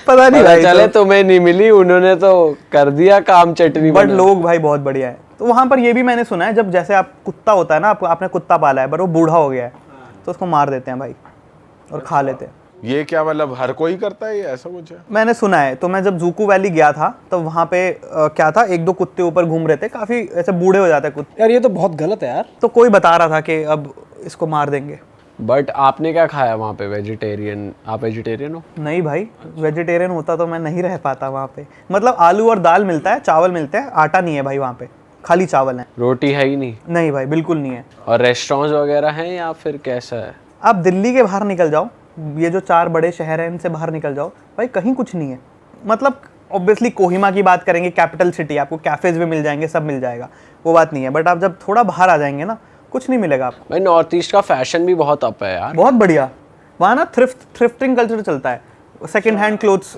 पता नहीं भाई, चले तुम्हें नहीं मिली, उन्होंने तो कर दिया काम चटनी। बट लोग भाई बहुत बढ़िया है। तो वहाँ पर ये भी मैंने सुना है, जब जैसे आप कुत्ता होता है ना, आपने कुत्ता पाला है पर वो बूढ़ा हो गया है, तो उसको मार देते हैं भाई और खा लेते हैं। ये क्या मतलब हर कोई करता है, ये ऐसा कुछ है? मैंने सुना है। तो मैं जब जूकू वैली गया था तो वहाँ पे क्या था, 1-2 कुत्ते ऊपर घूम रहे थे, काफ़ी ऐसे बूढ़े हो जाते हैं कुत्ते। यार ये तो बहुत गलत है यार। तो कोई बता रहा था कि अब इसको मार देंगे। बट आपने क्या खाया वहाँ पे? वेजिटेरियन? आप वेजिटेरियन हो? नहीं भाई, वेजिटेरियन होता तो मैं नहीं रह पाता वहाँ पे। मतलब आलू और दाल मिलता है, चावल मिलते हैं, आटा नहीं है भाई वहाँ पे, खाली चावल है। रोटी है ही नहीं? नहीं भाई बिल्कुल नहीं है। और रेस्टोरेंट्स वगैरह हैं या फिर कैसा है? आप दिल्ली के बाहर निकल जाओ, ये जो 4 बड़े शहर हैं इनसे बाहर निकल जाओ भाई, कहीं कुछ नहीं है। मतलब ऑब्वियसली कोहिमा की बात करेंगे, कैपिटल सिटी, आपको कैफ़ेज़ भी मिल जाएंगे, सब मिल जाएगा, वो बात नहीं है। बट आप जब थोड़ा बाहर आ जाएंगे ना, कुछ नहीं मिलेगा आपको। भाई नॉर्थ ईस्ट का फैशन भी बहुत अप है यार, बहुत बढ़िया। वहाँ ना थ्रिफ्टिंग कल्चर चलता है, सेकंड हैंड क्लोथ्स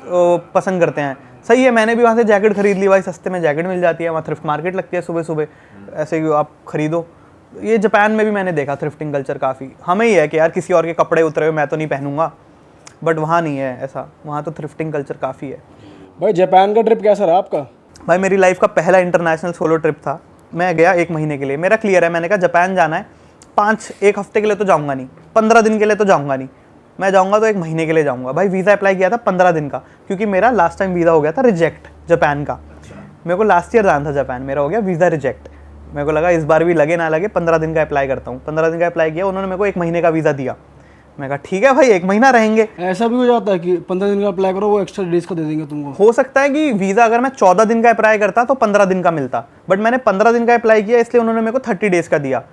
पसंद करते हैं, सही है, मैंने भी वहाँ से जैकेट खरीद ली भाई, सस्ते में जैकेट मिल जाती है, वहाँ थ्रिफ्ट मार्केट लगती है सुबह सुबह, ऐसे ही आप खरीदो। ये जापान में भी मैंने देखा थ्रिफ्टिंग कल्चर काफ़ी। हमें ही है कि यार किसी और के कपड़े उतरे हुए मैं तो नहीं पहनूंगा, बट वहाँ नहीं है ऐसा, वहाँ तो थ्रिफ्टिंग कल्चर काफ़ी है। भाई जापान का ट्रिप कैसा रहा आपका? भाई मेरी लाइफ का पहला इंटरनेशनल सोलो ट्रिप था। मैं गया 1 महीने के लिए, मेरा क्लियर है, मैंने कहा जापान जाना है, 1 हफ्ते के लिए तो जाऊँगा नहीं, 15 दिन के लिए तो जाऊँगा नहीं, मैं जाऊँगा तो 1 महीने के लिए जाऊँगा। भाई वीज़ा अप्लाई किया था 15 दिन का, क्योंकि मेरा लास्ट टाइम वीज़ा हो गया था रिजेक्ट जापान का। मेरे को लास्ट ईयर जाना था जापान, मेरा हो गया वीज़ा रिजेक्ट। मेरे को लगा इस बार भी लगे ना लगे 15 दिन का अप्लाई करता हूँ। 15 दिन का अप्लाई किया, उन्होंने मेरे को 1 महीने का वीज़ा दिया। मैं कहा ठीक है भाई 1 महीना रहेंगे। ऐसा भी हो जाता है कि 15 दिन का अप्लाई करो, वो एक्स्ट्रा डेज का दे देंगे तुमको? हो सकता है कि वीज़ा अगर मैं 14 दिन का अप्लाई करता तो 15 दिन का मिलता, बट मैंने 15 दिन का अप्लाई किया, इसलिए उन्होंने मेरे को 30 डेज का दिया।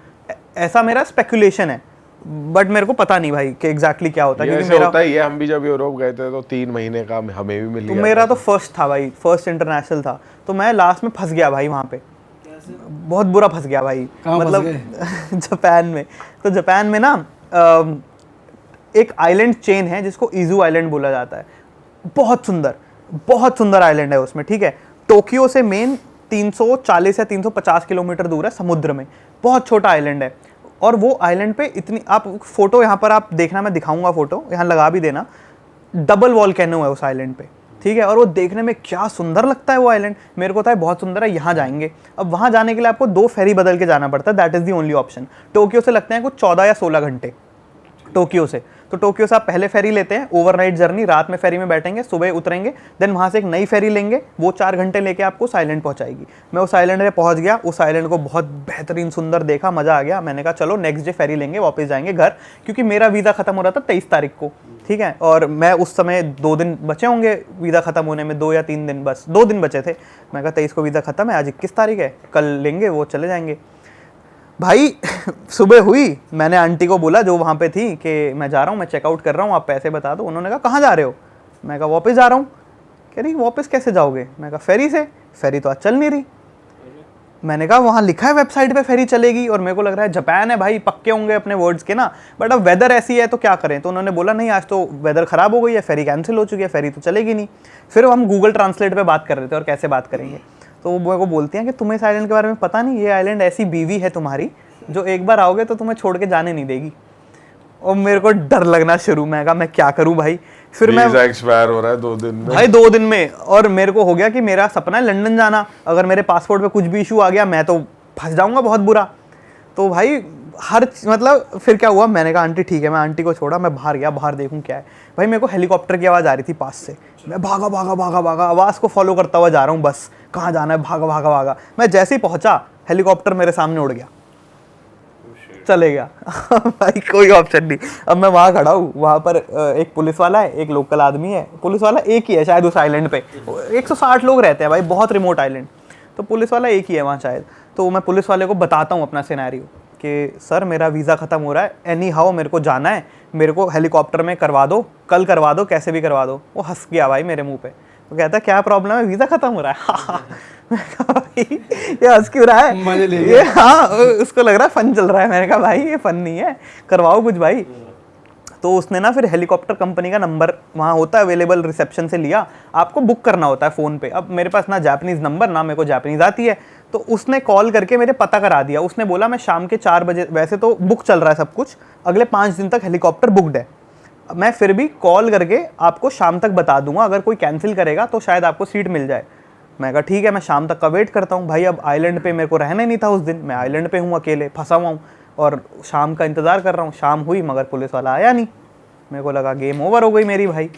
ऐसा मेरा स्पेकुलेशन है, बट मेरे को पता नहीं भाई कि एग्जैक्टली क्या होता है, क्योंकि मेरा होता ही है। हम भी जब यूरोप गए थे तो 3 महीने का हमें भी मिल तो गया मेरा तो फर्स्ट था भाई, फर्स्ट इंटरनेशनल था, तो मैं लास्ट में फंस गया भाई वहाँ पे, बहुत बुरा फंस गया भाई। मतलब जापान में, तो जापान में ना एक आइलैंड चेन है जिसको इजू आइलैंड बोला जाता है। बहुत सुंदर आइलैंड है उसमें, ठीक है। टोक्यो से मेन 340 या 350 किलोमीटर दूर है समुद्र में, बहुत छोटा आइलैंड है। और वो आइलैंड पे इतनी, आप फोटो यहाँ पर आप देखना, मैं दिखाऊंगा फोटो, यहाँ लगा भी देना, डबल वॉल्केनो है उस आइलैंड पे, ठीक है। और वो देखने में क्या सुंदर लगता है वो आइलैंड, मेरे को था बहुत सुंदर है, यहाँ जाएंगे। अब वहाँ जाने के लिए आपको 2 फेरी बदल के जाना पड़ता है, that is the only option. Tokyo से लगते हैं कुछ 14 या 16 घंटे टोक्यो से। तो टोक्यो से आप पहले फेरी लेते हैं, ओवरनाइट जर्नी, रात में फेरी में बैठेंगे, सुबह उतरेंगे, देन वहाँ से एक नई फेरी लेंगे, वो 4 घंटे लेके आपको उस आइलैंड पहुँचाएगी। मैं उस आइलैंड पे पहुँच गया, उस आइलैंड को बहुत बेहतरीन सुंदर देखा, मज़ा आ गया। मैंने कहा चलो नेक्स्ट डे फेरी लेंगे, वापस जाएंगे घर, क्योंकि मेरा वीज़ा ख़त्म हो रहा था 23 तारीख को, ठीक है। और मैं उस समय 2 दिन बचे होंगे वीज़ा ख़त्म होने में, 2 या 3 दिन, बस 2 दिन बचे थे। मैं कहा 23 को वीज़ा ख़त्म है, आज 21 तारीख है, कल लेंगे, वो चले जाएंगे। भाई सुबह हुई, मैंने आंटी को बोला जो वहाँ पे थी कि मैं जा रहा हूँ, मैं चेकआउट कर रहा हूँ, आप पैसे बता दो। उन्होंने कहा कहाँ जा रहे हो? मैं कहा वापस जा रहा हूँ। कह रही वापस कैसे जाओगे? मैं कहा फेरी से। फेरी तो आज चल नहीं रही। मैंने कहा वहाँ लिखा है वेबसाइट पे फेरी चलेगी, और मेरे को लग रहा है जापान है भाई, पक्के होंगे अपने वर्ड्स के ना, बट अब वेदर ऐसी है तो क्या करें। तो उन्होंने बोला नहीं आज तो वेदर ख़राब हो गई है, फेरी कैंसिल हो चुकी है, फेरी तो चलेगी नहीं। फिर हम गूगल ट्रांसलेट पे बात कर रहे थे और कैसे बात करेंगे, तो वो मेरे को बोलती हैं कि तुम्हें इस आइलैंड के बारे में पता नहीं, ये आइलैंड ऐसी बीवी है तुम्हारी जो एक बार आओगे तो तुम्हें छोड़ के जाने नहीं देगी। और मेरे को डर लगना शुरू, मैं कहा मैं क्या करूं भाई। फिर मैं एक्सपायर हो रहा है 2 दिन में भाई, 2 दिन में। और मेरे को हो गया कि मेरा सपना है लंदन जाना, अगर मेरे पासपोर्ट पे कुछ भी इशू आ गया मैं तो फंस जाऊंगा बहुत बुरा। तो भाई मतलब फिर क्या हुआ, मैंने कहा आंटी ठीक है, मैं आंटी को छोड़ा, मैं बाहर गया, बाहर देखूं क्या है। भाई मेरे को हेलीकॉप्टर की आवाज़ आ रही थी पास से, मैं भागा आवाज़ को फॉलो करता हुआ जा रहा हूँ, बस कहाँ जाना है, भागा। मैं जैसे ही पहुँचा हेलीकॉप्टर मेरे सामने उड़ गया, चले गया। भाई कोई ऑप्शन नहीं। अब मैं वहाँ खड़ा हूँ, वहाँ पर एक पुलिस वाला है, एक लोकल आदमी है। पुलिस वाला एक ही है शायद उस आइलैंड पे, 160 लोग रहते हैं भाई, बहुत रिमोट आइलैंड, तो पुलिस वाला एक ही है वहाँ शायद। तो मैं पुलिस वाले को बताता हूँ अपना सिनेरियो कि सर मेरा वीज़ा ख़त्म हो रहा है, एनी हाउ मेरे को जाना है, मेरे को हेलीकॉप्टर में करवा दो, कल करवा दो, कैसे भी करवा दो। वो हंस गया भाई मेरे मुँह पे, वो कहता है क्या प्रॉब्लम है, वीज़ा ख़त्म हो रहा है। मैं कहा भाई ये हंस क्यों रहा है, ये हाँ उसको लग रहा है फन चल रहा है। मैंने कहा भाई ये फन नहीं है, करवाओ कुछ भाई। तो उसने ना फिर हेलीकॉप्टर कंपनी का नंबर वहाँ होता है अवेलेबल, रिसेप्शन से लिया, आपको बुक करना होता है फ़ोन पे। अब मेरे पास ना जापानीज़ नंबर, ना मेरे को जापानीज़ आती है, तो उसने कॉल करके मेरे पता करा दिया। उसने बोला मैं शाम के 4 बजे, वैसे तो बुक चल रहा है सब कुछ, अगले 5 दिन तक हेलीकॉप्टर बुकड है, मैं फिर भी कॉल करके आपको शाम तक बता दूंगा, अगर कोई कैंसिल करेगा तो शायद आपको सीट मिल जाए। मैं कहा ठीक है, मैं शाम तक का वेट करता हूँ। भाई अब आइलैंड पे मेरे को रहना ही नहीं था उस दिन, मैं आइलैंड पे हूँ, अकेले फंसा हुआ हूँ, और शाम का इंतज़ार कर रहा हूँ। शाम हुई मगर पुलिस वाला आया नहीं, मेरे को लगा गेम ओवर हो गई मेरी भाई।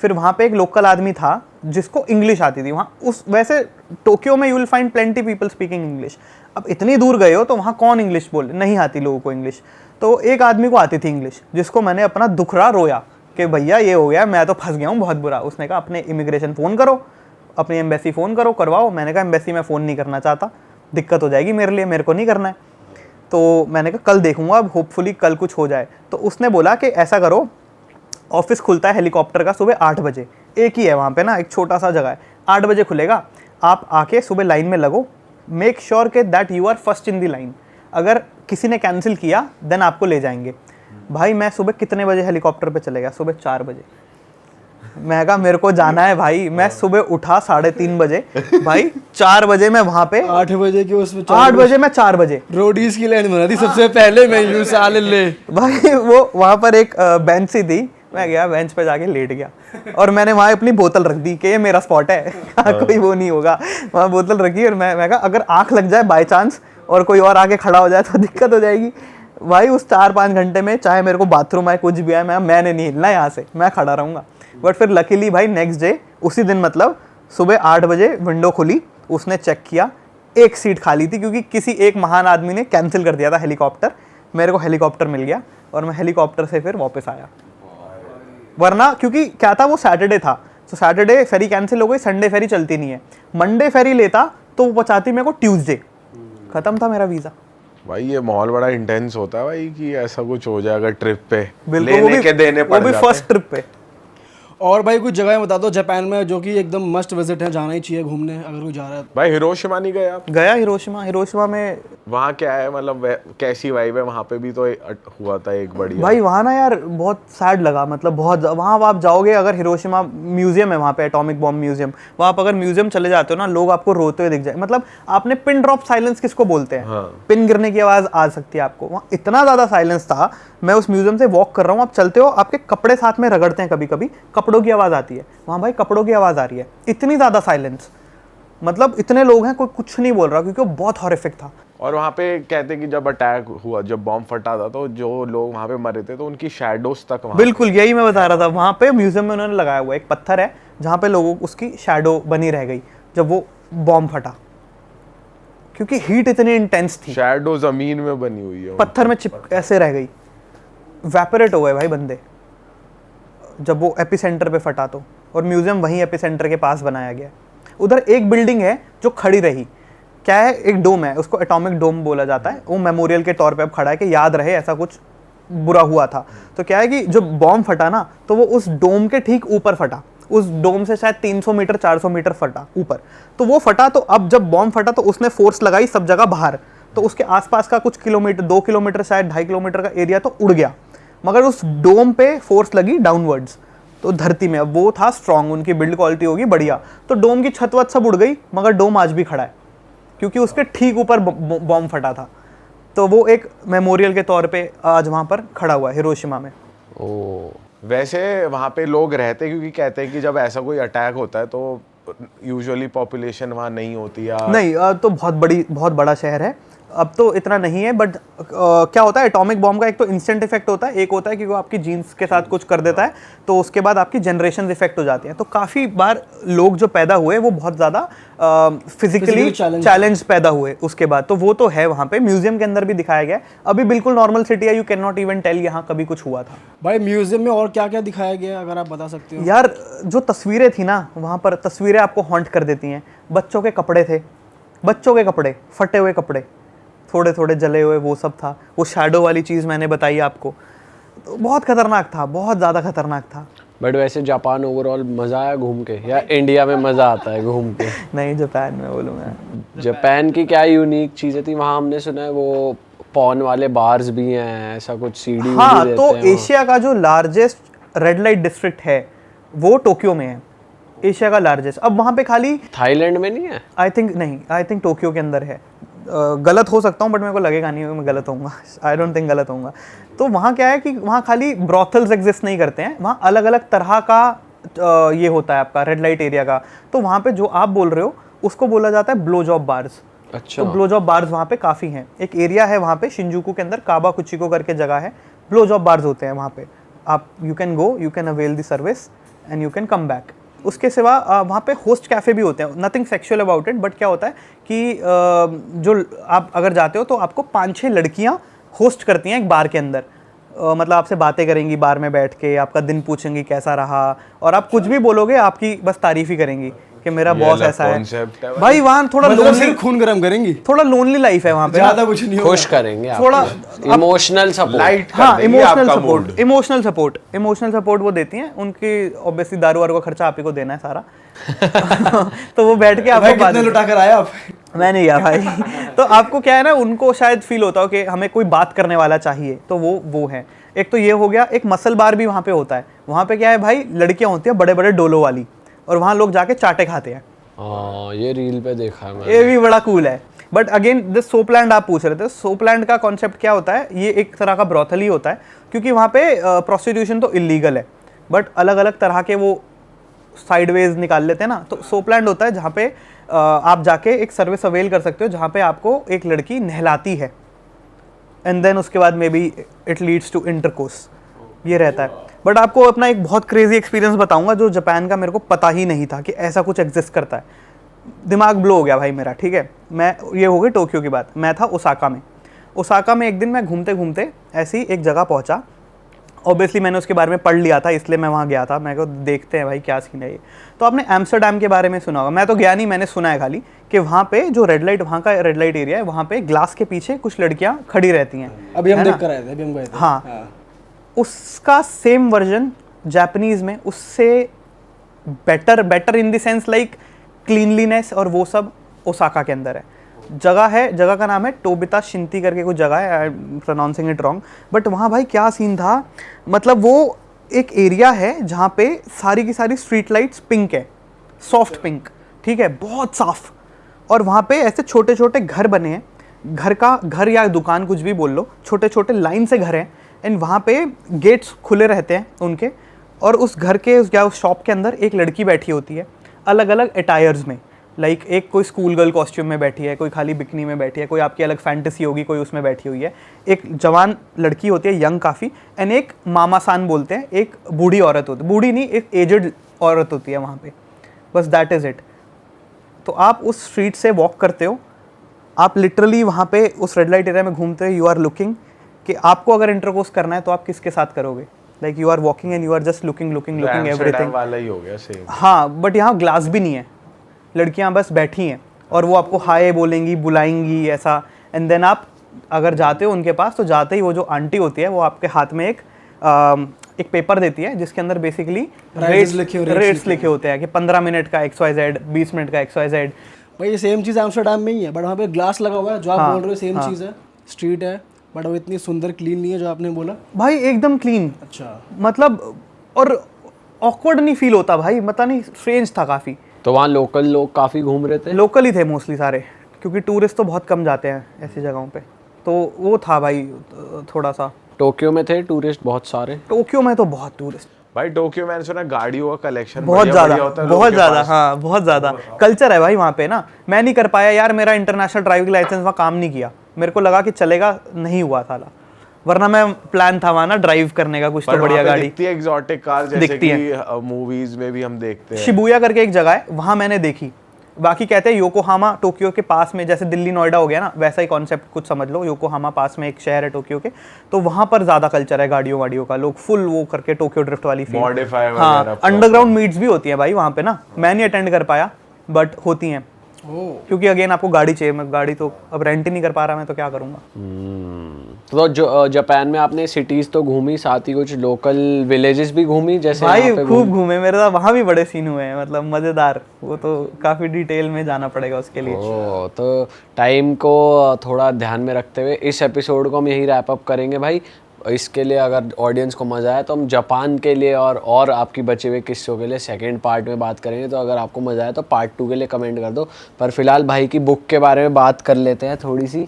फिर वहाँ पे एक लोकल आदमी था जिसको इंग्लिश आती थी। वहाँ उस वैसे टोक्यो में you will find plenty people speaking English. अब इतनी दूर गए हो तो वहाँ कौन इंग्लिश बोले, नहीं आती लोगों को इंग्लिश। तो एक आदमी को आती थी इंग्लिश, जिसको मैंने अपना दुखड़ा रोया कि भैया ये हो गया, मैं तो फंस गया हूँ बहुत बुरा। उसने कहा अपने इमिग्रेशन फ़ोन करो, अपनी एम्बेसी फ़ोन करो, करवाओ। मैंने कहा एम्बेसी में फ़ोन नहीं करना चाहता, दिक्कत हो जाएगी मेरे लिए, मेरे को नहीं करना है। तो मैंने कहा कल देखूंगा, अब होपफुली कल कुछ हो जाए। तो उसने बोला कि ऐसा करो, ऑफिस खुलता है हेलीकॉप्टर का सुबह 8 बजे, एक ही है वहाँ पे ना, एक छोटा सा जगह है, 8 बजे खुलेगा, आप आके सुबह लाइन में लगो, मेक श्योर के that you are first in the line. अगर किसी ने कैंसिल किया देन आपको ले जाएंगे। भाई मैं सुबह कितने बजे हेलीकॉप्टर पे चले गया, सुबह 4 बजे। मैं कहा मेरे को जाना है भाई। मैं सुबह उठा 3:30 बजे भाई, 4 बजे मैं वहां पे 8 बजे की उसमें 8 बजे मैं 4 बजे रोडीज की लाइन बना दी सबसे पहले मैं यूं साल ले भाई। वो वहां पर एक बेंच सी थी, मैं गया बेंच पे जाके लेट गया और मैंने वहाँ अपनी बोतल रख दी कि ये मेरा स्पॉट है, कोई वो नहीं होगा। वहाँ बोतल रखी और मैं कहा अगर आंख लग जाए बाय चांस और कोई और आके खड़ा हो जाए तो दिक्कत हो जाएगी भाई। उस 4-5 घंटे में चाहे मेरे को बाथरूम आए कुछ भी आए, मैंने नहीं हिलना यहाँ से, मैं खड़ा रहूँगा। बट फिर लकीली भाई नेक्स्ट डे उसी दिन मतलब सुबह 8 बजे विंडो खुली, उसने चेक किया, एक सीट खाली थी क्योंकि किसी एक महान आदमी ने कैंसिल कर दिया था हेलीकॉप्टर। मेरे को हेलीकॉप्टर मिल गया और मैं हेलीकॉप्टर से फिर वापस आया। वरना क्योंकि क्या था, वो सैटरडे था, तो सैटरडे फेरी कैंसिल हो गई, संडे फेरी चलती नहीं है। मंडे फेरी लेता तो वो पहुंचाती मेरे को ट्यूसडे, खत्म था मेरा वीज़ा। भाई ये माहौल बड़ा इंटेंस होता है भाई कि ऐसा कुछ हो जाए अगर ट्रिप पे, बिल्कुल, लेने के देने पड़ वो भी जाते फर्स्ट ट्रिप पे। और भाई कुछ जगह बता दो जापान में जो कि एकदम मस्ट विजिट है, जाना ही चाहिए घूमने अगर कोई जा रहा है। भाई हिरोशिमा नहीं गए आप? गया हिरोशिमा में। वहाँ क्या है मतलब कैसी वाइब है? वहाँ पे भी तो हुआ था एक बढ़िया भाई वहाँ ना यार बहुत सैड लगा, मतलब बहुत। वहाँ आप जाओगे, अगर हिरोशिमा म्यूजियम है वहाँ पे, एटॉमिक बॉम्ब म्यूजियम, वहाँ पर अगर म्यूजियम चले जाते हो ना, लोग आपको रोते हुए दिख जाए। मतलब आपने पिन ड्रॉप साइलेंस किसको बोलते हैं? हाँ। पिन गिरने की आवाज़ आ सकती है आपको। वहाँ इतना ज़्यादा साइलेंस था, मैं उस म्यूजियम से वॉक कर रहा हूँ, आप चलते हो, आपके कपड़े साथ में रगड़ते हैं कभी कभी, कपड़ों की आवाज़ आती है। वहाँ भाई कपड़ों की आवाज़ आ रही है, इतनी ज़्यादा साइलेंस, मतलब इतने लोग हैं, कोई कुछ नहीं बोल रहा क्योंकि वो बहुत हॉरिफिक था। और वहाँ पे कहते कि जब अटैक हुआ, जब बॉम्ब फटा था, तो जो लोग वहाँ पे मरे थे तो उनकी शैडोज तक वहाँ बिल्कुल यही मैं बता रहा था। वहाँ पे म्यूजियम में उन्होंने लगाया हुआ एक पत्थर है जहाँ पे लोगों उसकी शैडो बनी रह गई जब वो बॉम्ब फटा, क्योंकि हीट इतनी इंटेंस थी। शैडो जमीन में बनी हुई है, पत्थर में चिप ऐसे रह गई, वैपोरेट हो गए भाई बंदे जब वो एपिसेंटर पे फटा तो। और म्यूजियम वहीं एपिसेंटर के पास बनाया गया। उधर एक बिल्डिंग है जो खड़ी रही, क्या है, एक डोम है, उसको एटॉमिक डोम बोला जाता है। वो मेमोरियल के तौर पे अब खड़ा है कि याद रहे ऐसा कुछ बुरा हुआ था। तो क्या है कि जब बॉम्ब फटा ना, तो वो उस डोम के ठीक ऊपर फटा, उस डोम से शायद 300 मीटर 400 मीटर फटा ऊपर। तो वो फटा, तो अब जब बॉम्ब फटा तो उसने फोर्स लगाई सब जगह बाहर, तो उसके आसपास का कुछ किलोमीटर, 2 किलोमीटर शायद 2.5 किलोमीटर का एरिया तो उड़ गया, मगर उस डोम पे फोर्स लगी डाउनवर्ड्स, तो धरती में। अब वो था स्ट्रॉन्ग, उनकी बिल्ड क्वालिटी होगी बढ़िया, तो डोम की छत वत सब उड़ गई, मगर डोम आज भी खड़ा है क्योंकि उसके ठीक ऊपर बॉम्ब फटा था। तो वो एक मेमोरियल के तौर पे आज वहाँ पर खड़ा हुआ है हिरोशिमा में। वैसे वहाँ पे लोग रहते क्योंकि कहते हैं कि जब ऐसा कोई अटैक होता है तो यूजुअली पॉपुलेशन वहाँ नहीं होती या नहीं, तो बहुत बड़ा शहर है, अब तो इतना नहीं है। बट क्या होता है, एटॉमिक बॉम्ब का एक तो इंस्टेंट इफेक्ट होता है, एक होता है कि वो आपकी जीन्स के साथ कुछ कर देता है, तो उसके बाद आपकी जनरेशन इफेक्ट हो जाती है। तो काफ़ी बार लोग जो पैदा हुए वो बहुत ज़्यादा फिजिकली चैलेंज पैदा हुए उसके बाद। तो वो तो है वहाँ पे, म्यूजियम के अंदर भी दिखाया गया है। अभी बिल्कुल नॉर्मल सिटी है, you can not even tell यहाँ कभी कुछ हुआ था। भाई म्यूजियम में और क्या क्या दिखाया गया अगर आप बता सकते हो? यार जो तस्वीरें थी ना वहाँ पर, तस्वीरें आपको हॉन्ट कर देती हैं। बच्चों के कपड़े थे, बच्चों के कपड़े, फटे हुए कपड़े, थोड़े थोड़े जले हुए, वो सब था। वो शैडो वाली चीज़ मैंने बताई आपको, तो बहुत खतरनाक था, बहुत ज़्यादा खतरनाक था। बट वैसे जापान ओवरऑल मज़ा आया घूम के, या इंडिया में मज़ा आता है घूम के? नहीं, जापान में बोलूँ मैं। जापान की क्या यूनिक चीज़ें थी वहाँ? हमने सुना है वो पॉन वाले बार्स भी हैं, ऐसा कुछ सीढ़ी हाँ, भी तो देते हैं एशिया का जो लार्जेस्ट रेड लाइट डिस्ट्रिक्ट है वो टोक्यो में है, एशिया का लार्जेस्ट। अब वहाँ पे खाली थाईलैंड में नहीं है? आई थिंक टोक्यो के अंदर है। गलत हो सकता हूँ बट मेरे को लगेगा नहीं मैं गलत होऊंगा, आई डोंट थिंक गलत होऊंगा। तो वहाँ क्या है कि वहाँ खाली ब्रॉथल्स एग्जिस्ट नहीं करते हैं, वहाँ अलग अलग तरह का ये होता है आपका रेड लाइट एरिया का। तो वहाँ पे जो आप बोल रहे हो उसको बोला जाता है ब्लो जॉब बार्स। अच्छा। तो ब्लो जॉब बार्स वहाँ पे काफ़ी हैं। एक एरिया है वहाँ पे शिंजुकू के अंदर, काबाकुचिको करके जगह है, ब्लो जॉब बार्स होते हैं वहाँ पे। आप you can go, you can avail the service and you can come back. उसके सिवा वहाँ पे होस्ट कैफ़े भी होते हैं, nothing sexual about it, but क्या होता है कि जो आप अगर जाते हो तो आपको 5-6 लड़कियाँ होस्ट करती हैं एक बार के अंदर। मतलब आपसे बातें करेंगी बार में बैठ के, आपका दिन पूछेंगी कैसा रहा, और आप कुछ भी बोलोगे आपकी बस तारीफ ही करेंगी कि मेरा बॉस ऐसा है। भाई वहाँ थोड़ा मतलब खून गरम करेंगी, थोड़ा लोनली लाइफ है वहाँ पे, ज़्यादा कुछ नहीं, खुश करेंगे थोड़ा इमोशनल सपोर्ट। हाँ, इमोशनल सपोर्ट वो देती हैं। उनकी ऑब्वियसली दारू वारू का खर्चा आप ही को देना है सारा। तो वो बैठ के आपको कितने लुटा कर आया आप? मैं नहीं गया भाई। तो आपको क्या है ना, उनको शायद फील होता हो कि हमें कोई बात करने वाला चाहिए, तो वो है। एक तो ये हो गया, एक मसल बार भी वहाँ पे होता है। वहाँ पे क्या है भाई, लड़कियाँ होती हैं बड़े बड़े डोलो वाली, और वहाँ लोग जाके चाटे खाते हैं। हाँ, ये रील पे देखा है मैंने। ये भी बड़ा कूल है। बट अगेन दिस सोपलैंड आप पूछ रहे थे, सोपलैंड का कॉन्सेप्ट क्या होता है, ये एक तरह का ब्रॉथल ही होता है, क्योंकि वहाँ पे प्रोस्टिट्यूशन तो इलीगल है, बट अलग अलग तरह के वो साइडवेज निकाल लेते हैं ना। तो सोपलैंड होता है जहाँ पे आप जाके एक सर्विस अवेल कर सकते हो, जहाँ पे आपको एक लड़की नहलाती है, एंड देन उसके बाद maybe it leads to intercourse, ये रहता है। बट आपको अपना एक बहुत क्रेजी एक्सपीरियंस बताऊंगा जो जापान का मेरे को पता ही नहीं था कि ऐसा कुछ एग्जिस्ट करता है। दिमाग ब्लो हो गया भाई मेरा, ठीक है। मैं, ये हो गई टोक्यो की बात, मैं था ओसाका में। ओसाका में एक दिन मैं घूमते घूमते ऐसी एक जगह पहुंचा। ऑब्वियसली मैंने उसके बारे में पढ़ लिया था, इसलिए मैं वहाँ गया था। मैं को देखते हैं भाई क्या सीन है ये। तो आपने एम्स्टरडैम के बारे में सुना होगा, मैं तो गया नहीं, मैंने सुना है खाली कि वहाँ पे जो रेड लाइट, वहाँ का रेड लाइट एरिया है, वहाँ पे ग्लास के पीछे कुछ लड़कियाँ खड़ी रहती हैं। अभी हम देख कर आए थे, अभी हम गए थे। हाँ, उसका सेम वर्जन जापानीज में उससे better in the sense like cleanliness और वो सब ओसाका के अंदर है। जगह का नाम है टोबिता शिंती करके कुछ जगह है, I am pronouncing it wrong. But वहाँ भाई क्या सीन था, मतलब वो एक एरिया है जहाँ पे सारी की सारी स्ट्रीट लाइट्स पिंक है, सॉफ्ट पिंक, ठीक है, बहुत साफ। और वहाँ पे ऐसे छोटे छोटे घर बने हैं, घर या दुकान कुछ भी बोल लो, छोटे छोटे लाइन से घर हैं, एंड वहाँ पे गेट्स खुले रहते हैं उनके। और उस घर के या उस शॉप के अंदर एक लड़की बैठी होती है अलग अलग अटायर्स में, लाइक एक कोई स्कूल गर्ल कॉस्ट्यूम में बैठी है, कोई खाली बिकनी में बैठी है, कोई आपकी अलग फैंटेसी होगी, कोई उसमें बैठी हुई है। एक जवान लड़की होती है, यंग काफ़ी, एंड एक मामा सान बोलते हैं, एक बूढ़ी औरत होती है, बूढ़ी नहीं, एक एजड औरत होती है वहाँ पे, बस दैट इज़ इट। तो आप उस स्ट्रीट से वॉक करते हो, आप लिटरली वहाँ पे उस रेड लाइट एरिया में घूमते हो, यू आर लुकिंग कि आपको अगर इंटरकोर्स करना है तो आप किसके साथ करोगे, like you are walking and you are just looking everything वाला ही हो गया सेम। हाँ, बट यहाँ ग्लास भी नहीं है, लड़कियाँ बस बैठी हैं और वो आपको हाय बोलेंगी, बुलाएंगी ऐसा। एंड देन आप अगर जाते हो उनके पास, तो जाते ही वो जो आंटी होती है वो आपके हाथ में एक पेपर देती है जिसके अंदर बेसिकली रेट्स लिखे होते हैं कि 15 मिनट का XYZ, 20 मिनट का XYZ। भाई ये सेम चीज़ एम्स्टरडैम में ही है, बट वहाँ पे ग्लास लगा हुआ है, जो आप बोल रहे हो सेम चीज़ है, स्ट्रीट है, बट वो इतनी सुंदर क्लीन नहीं है जो आपने बोला। भाई एकदम क्लीन, अच्छा, मतलब और ऑकवर्ड नहीं फील होता भाई, मतलब नहीं, स्ट्रेंज था काफ़ी। तो वहाँ लोकल लोग काफ़ी घूम रहे थे? लोकल ही थे मोस्टली सारे, क्योंकि टूरिस्ट तो बहुत कम जाते हैं ऐसी जगहों पे। तो वो था भाई थोड़ा सा। टोक्यो में थे टूरिस्ट बहुत सारे? टोक्यो में तो बहुत टूरिस्ट, भाई टोक्यो मैंने सुना गाड़ियों का कलेक्शन बहुत ज़्यादा, हाँ बहुत ज़्यादा कल्चर है भाई वहाँ पे ना। मैं नहीं कर पाया यार, मेरा इंटरनेशनल ड्राइविंग लाइसेंस वहाँ काम नहीं किया, मेरे को लगा कि चलेगा, नहीं हुआ साला, वरना मैं प्लान था वहाँ ना ड्राइव करने का कुछ तो बढ़िया गाड़ी। दिखती है एग्जॉटिक कार जैसे कि मूवीज में भी हम देखते हैं। शिबुया करके एक जगह है, वहाँ मैंने देखी। बाकी कहते हैं योकोहामा टोक्यो के पास में, जैसे दिल्ली नोएडा हो गया ना, वैसा ही कॉन्सेप्ट कुछ समझ लो। योकोहामा पास में एक शहर है टोक्यो के, तो वहाँ पर ज़्यादा कल्चर है गाड़ियों वाड़ियों का, लोग फुल वो करके टोक्यो ड्रिफ्ट वाली फील। मॉडिफाई हाँ, अंडरग्राउंड मीट्स भी होती है भाई वहाँ पे ना, मैं नहीं अटेंड कर पाया बट होती हैं, क्योंकि अगेन आपको गाड़ी चाहिए, मैं गाड़ी तो अब रेंट ही नहीं कर पा रहा, मैं तो क्या करूँगा। तो जो जापान में आपने सिटीज तो घूमी, साथ ही कुछ लोकल विलेजेस भी घूमी जैसे? भाई खूब घूमे, मेरे साथ वहाँ भी बड़े सीन हुए हैं, मतलब मज़ेदार, वो तो काफ़ी डिटेल में जाना पड़ेगा उसके लिए। तो टाइम को थोड़ा ध्यान में रखते हुए इस एपिसोड को हम यही रैप अप करेंगे भाई। इसके लिए अगर ऑडियंस को मज़ा आया तो हम जापान के लिए और आपकी बचे हुए किस्सों के लिए सेकंड पार्ट में बात करेंगे। तो अगर आपको मज़ा आया तो पार्ट 2 के लिए कमेंट कर दो। पर फिलहाल भाई की बुक के बारे में बात कर लेते हैं थोड़ी सी,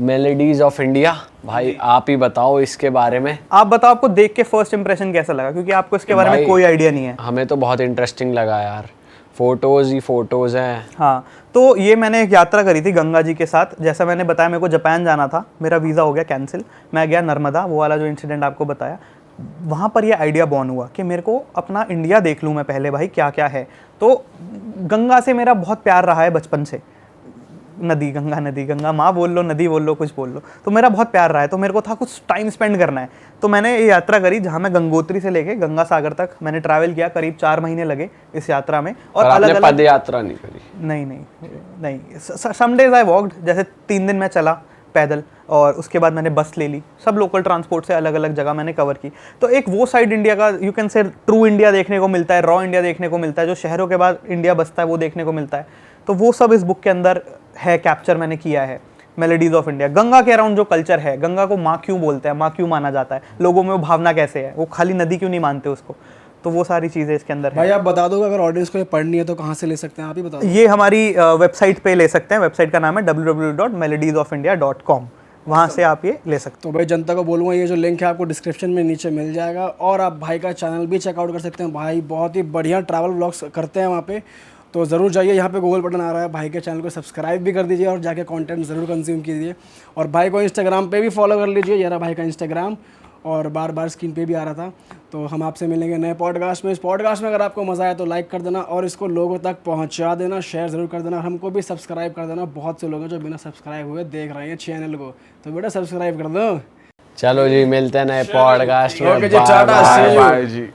मेलोडीज ऑफ इंडिया। भाई आप ही बताओ इसके बारे में। आप बताओ आपको देख के फर्स्ट इंप्रेशन कैसा लगा, क्योंकि आपको इसके बारे में कोई आइडिया नहीं है। हमें तो बहुत इंटरेस्टिंग लगा यार, फोटोज़ ही फोटोज़ हैं। हाँ, तो ये मैंने एक यात्रा करी थी गंगा जी के साथ। जैसा मैंने बताया, मेरे को जापान जाना था, मेरा वीज़ा हो गया कैंसिल, मैं गया नर्मदा, वो वाला जो इंसिडेंट आपको बताया, वहाँ पर ये आइडिया बॉर्न हुआ कि मेरे को अपना इंडिया देख लूँ मैं पहले भाई, क्या क्या है। तो गंगा से मेरा बहुत प्यार रहा है बचपन से, नदी गंगा माँ बोल लो, नदी बोल लो, कुछ बोल लो, तो मेरा बहुत प्यार रहा है। तो मेरे को था कुछ टाइम स्पेंड करना है, तो मैंने ये यात्रा करी जहाँ मैं गंगोत्री से लेके गंगा सागर तक मैंने ट्रैवल किया। करीब 4 महीने लगे इस यात्रा में। और अलग अलग पद यात्रा नहीं करी? नहीं, सम डेज आई वॉक्ड, जैसे 3 दिन मैं चला पैदल, और उसके बाद मैंने बस ले ली, सब लोकल ट्रांसपोर्ट से अलग अलग जगह मैंने कवर की। तो एक वो साइड इंडिया का, you can say true India देखने को मिलता है, रॉ इंडिया देखने को मिलता है, जो शहरों के बाद इंडिया बसता है वो देखने को मिलता है। तो वो सब इस बुक के अंदर है, कैप्चर मैंने किया है। Melodies of India. गंगा के अराउंड जो कल्चर है, गंगा को माँ क्यों बोलते हैं, माँ क्यों माना जाता है, लोगों में वो भावना कैसे है, वो खाली नदी क्यों नहीं मानते उसको, तो वो सारी चीज़ें इसके अंदर है। भाई आप बता दो अगर ऑडियंस को ये पढ़नी है तो कहाँ से ले सकते हैं, आप ही बता दो। ये हमारी वेबसाइट पे ले सकते हैं, वेबसाइट का नाम है www.melodiesofindia.com, वहाँ से आप ये ले सकते तो भाई जनता को बोलूँगा ये जो लिंक है आपको डिस्क्रिप्शन में नीचे मिल जाएगा, और आप भाई का चैनल भी चेकआउट कर सकते हैं। भाई बहुत ही बढ़िया ट्रैवल व्लॉग्स करते हैं वहाँ पे, तो ज़रूर जाइए, यहाँ पे गूगल बटन आ रहा है, भाई के चैनल को सब्सक्राइब भी कर दीजिए और जाके कंटेंट ज़रूर कंज्यूम कीजिए। और भाई को इंस्टाग्राम पे भी फॉलो कर लीजिए, ये रहा भाई का इंस्टाग्राम, और बार बार स्क्रीन पे भी आ रहा था। तो हम आपसे मिलेंगे नए पॉडकास्ट में। इस पॉडकास्ट में अगर आपको मज़ा आया तो लाइक कर देना और इसको लोगों तक पहुंचा देना, शेयर ज़रूर कर देना, और हमको भी सब्सक्राइब कर देना। बहुत से लोग हैं जो बिना सब्सक्राइब हुए देख रहे हैं चैनल को, तो बेटा सब्सक्राइब कर दो। चलो जी, मिलते हैं नए पॉडकास्ट में। Okay ji, tata, see you। Bye ji.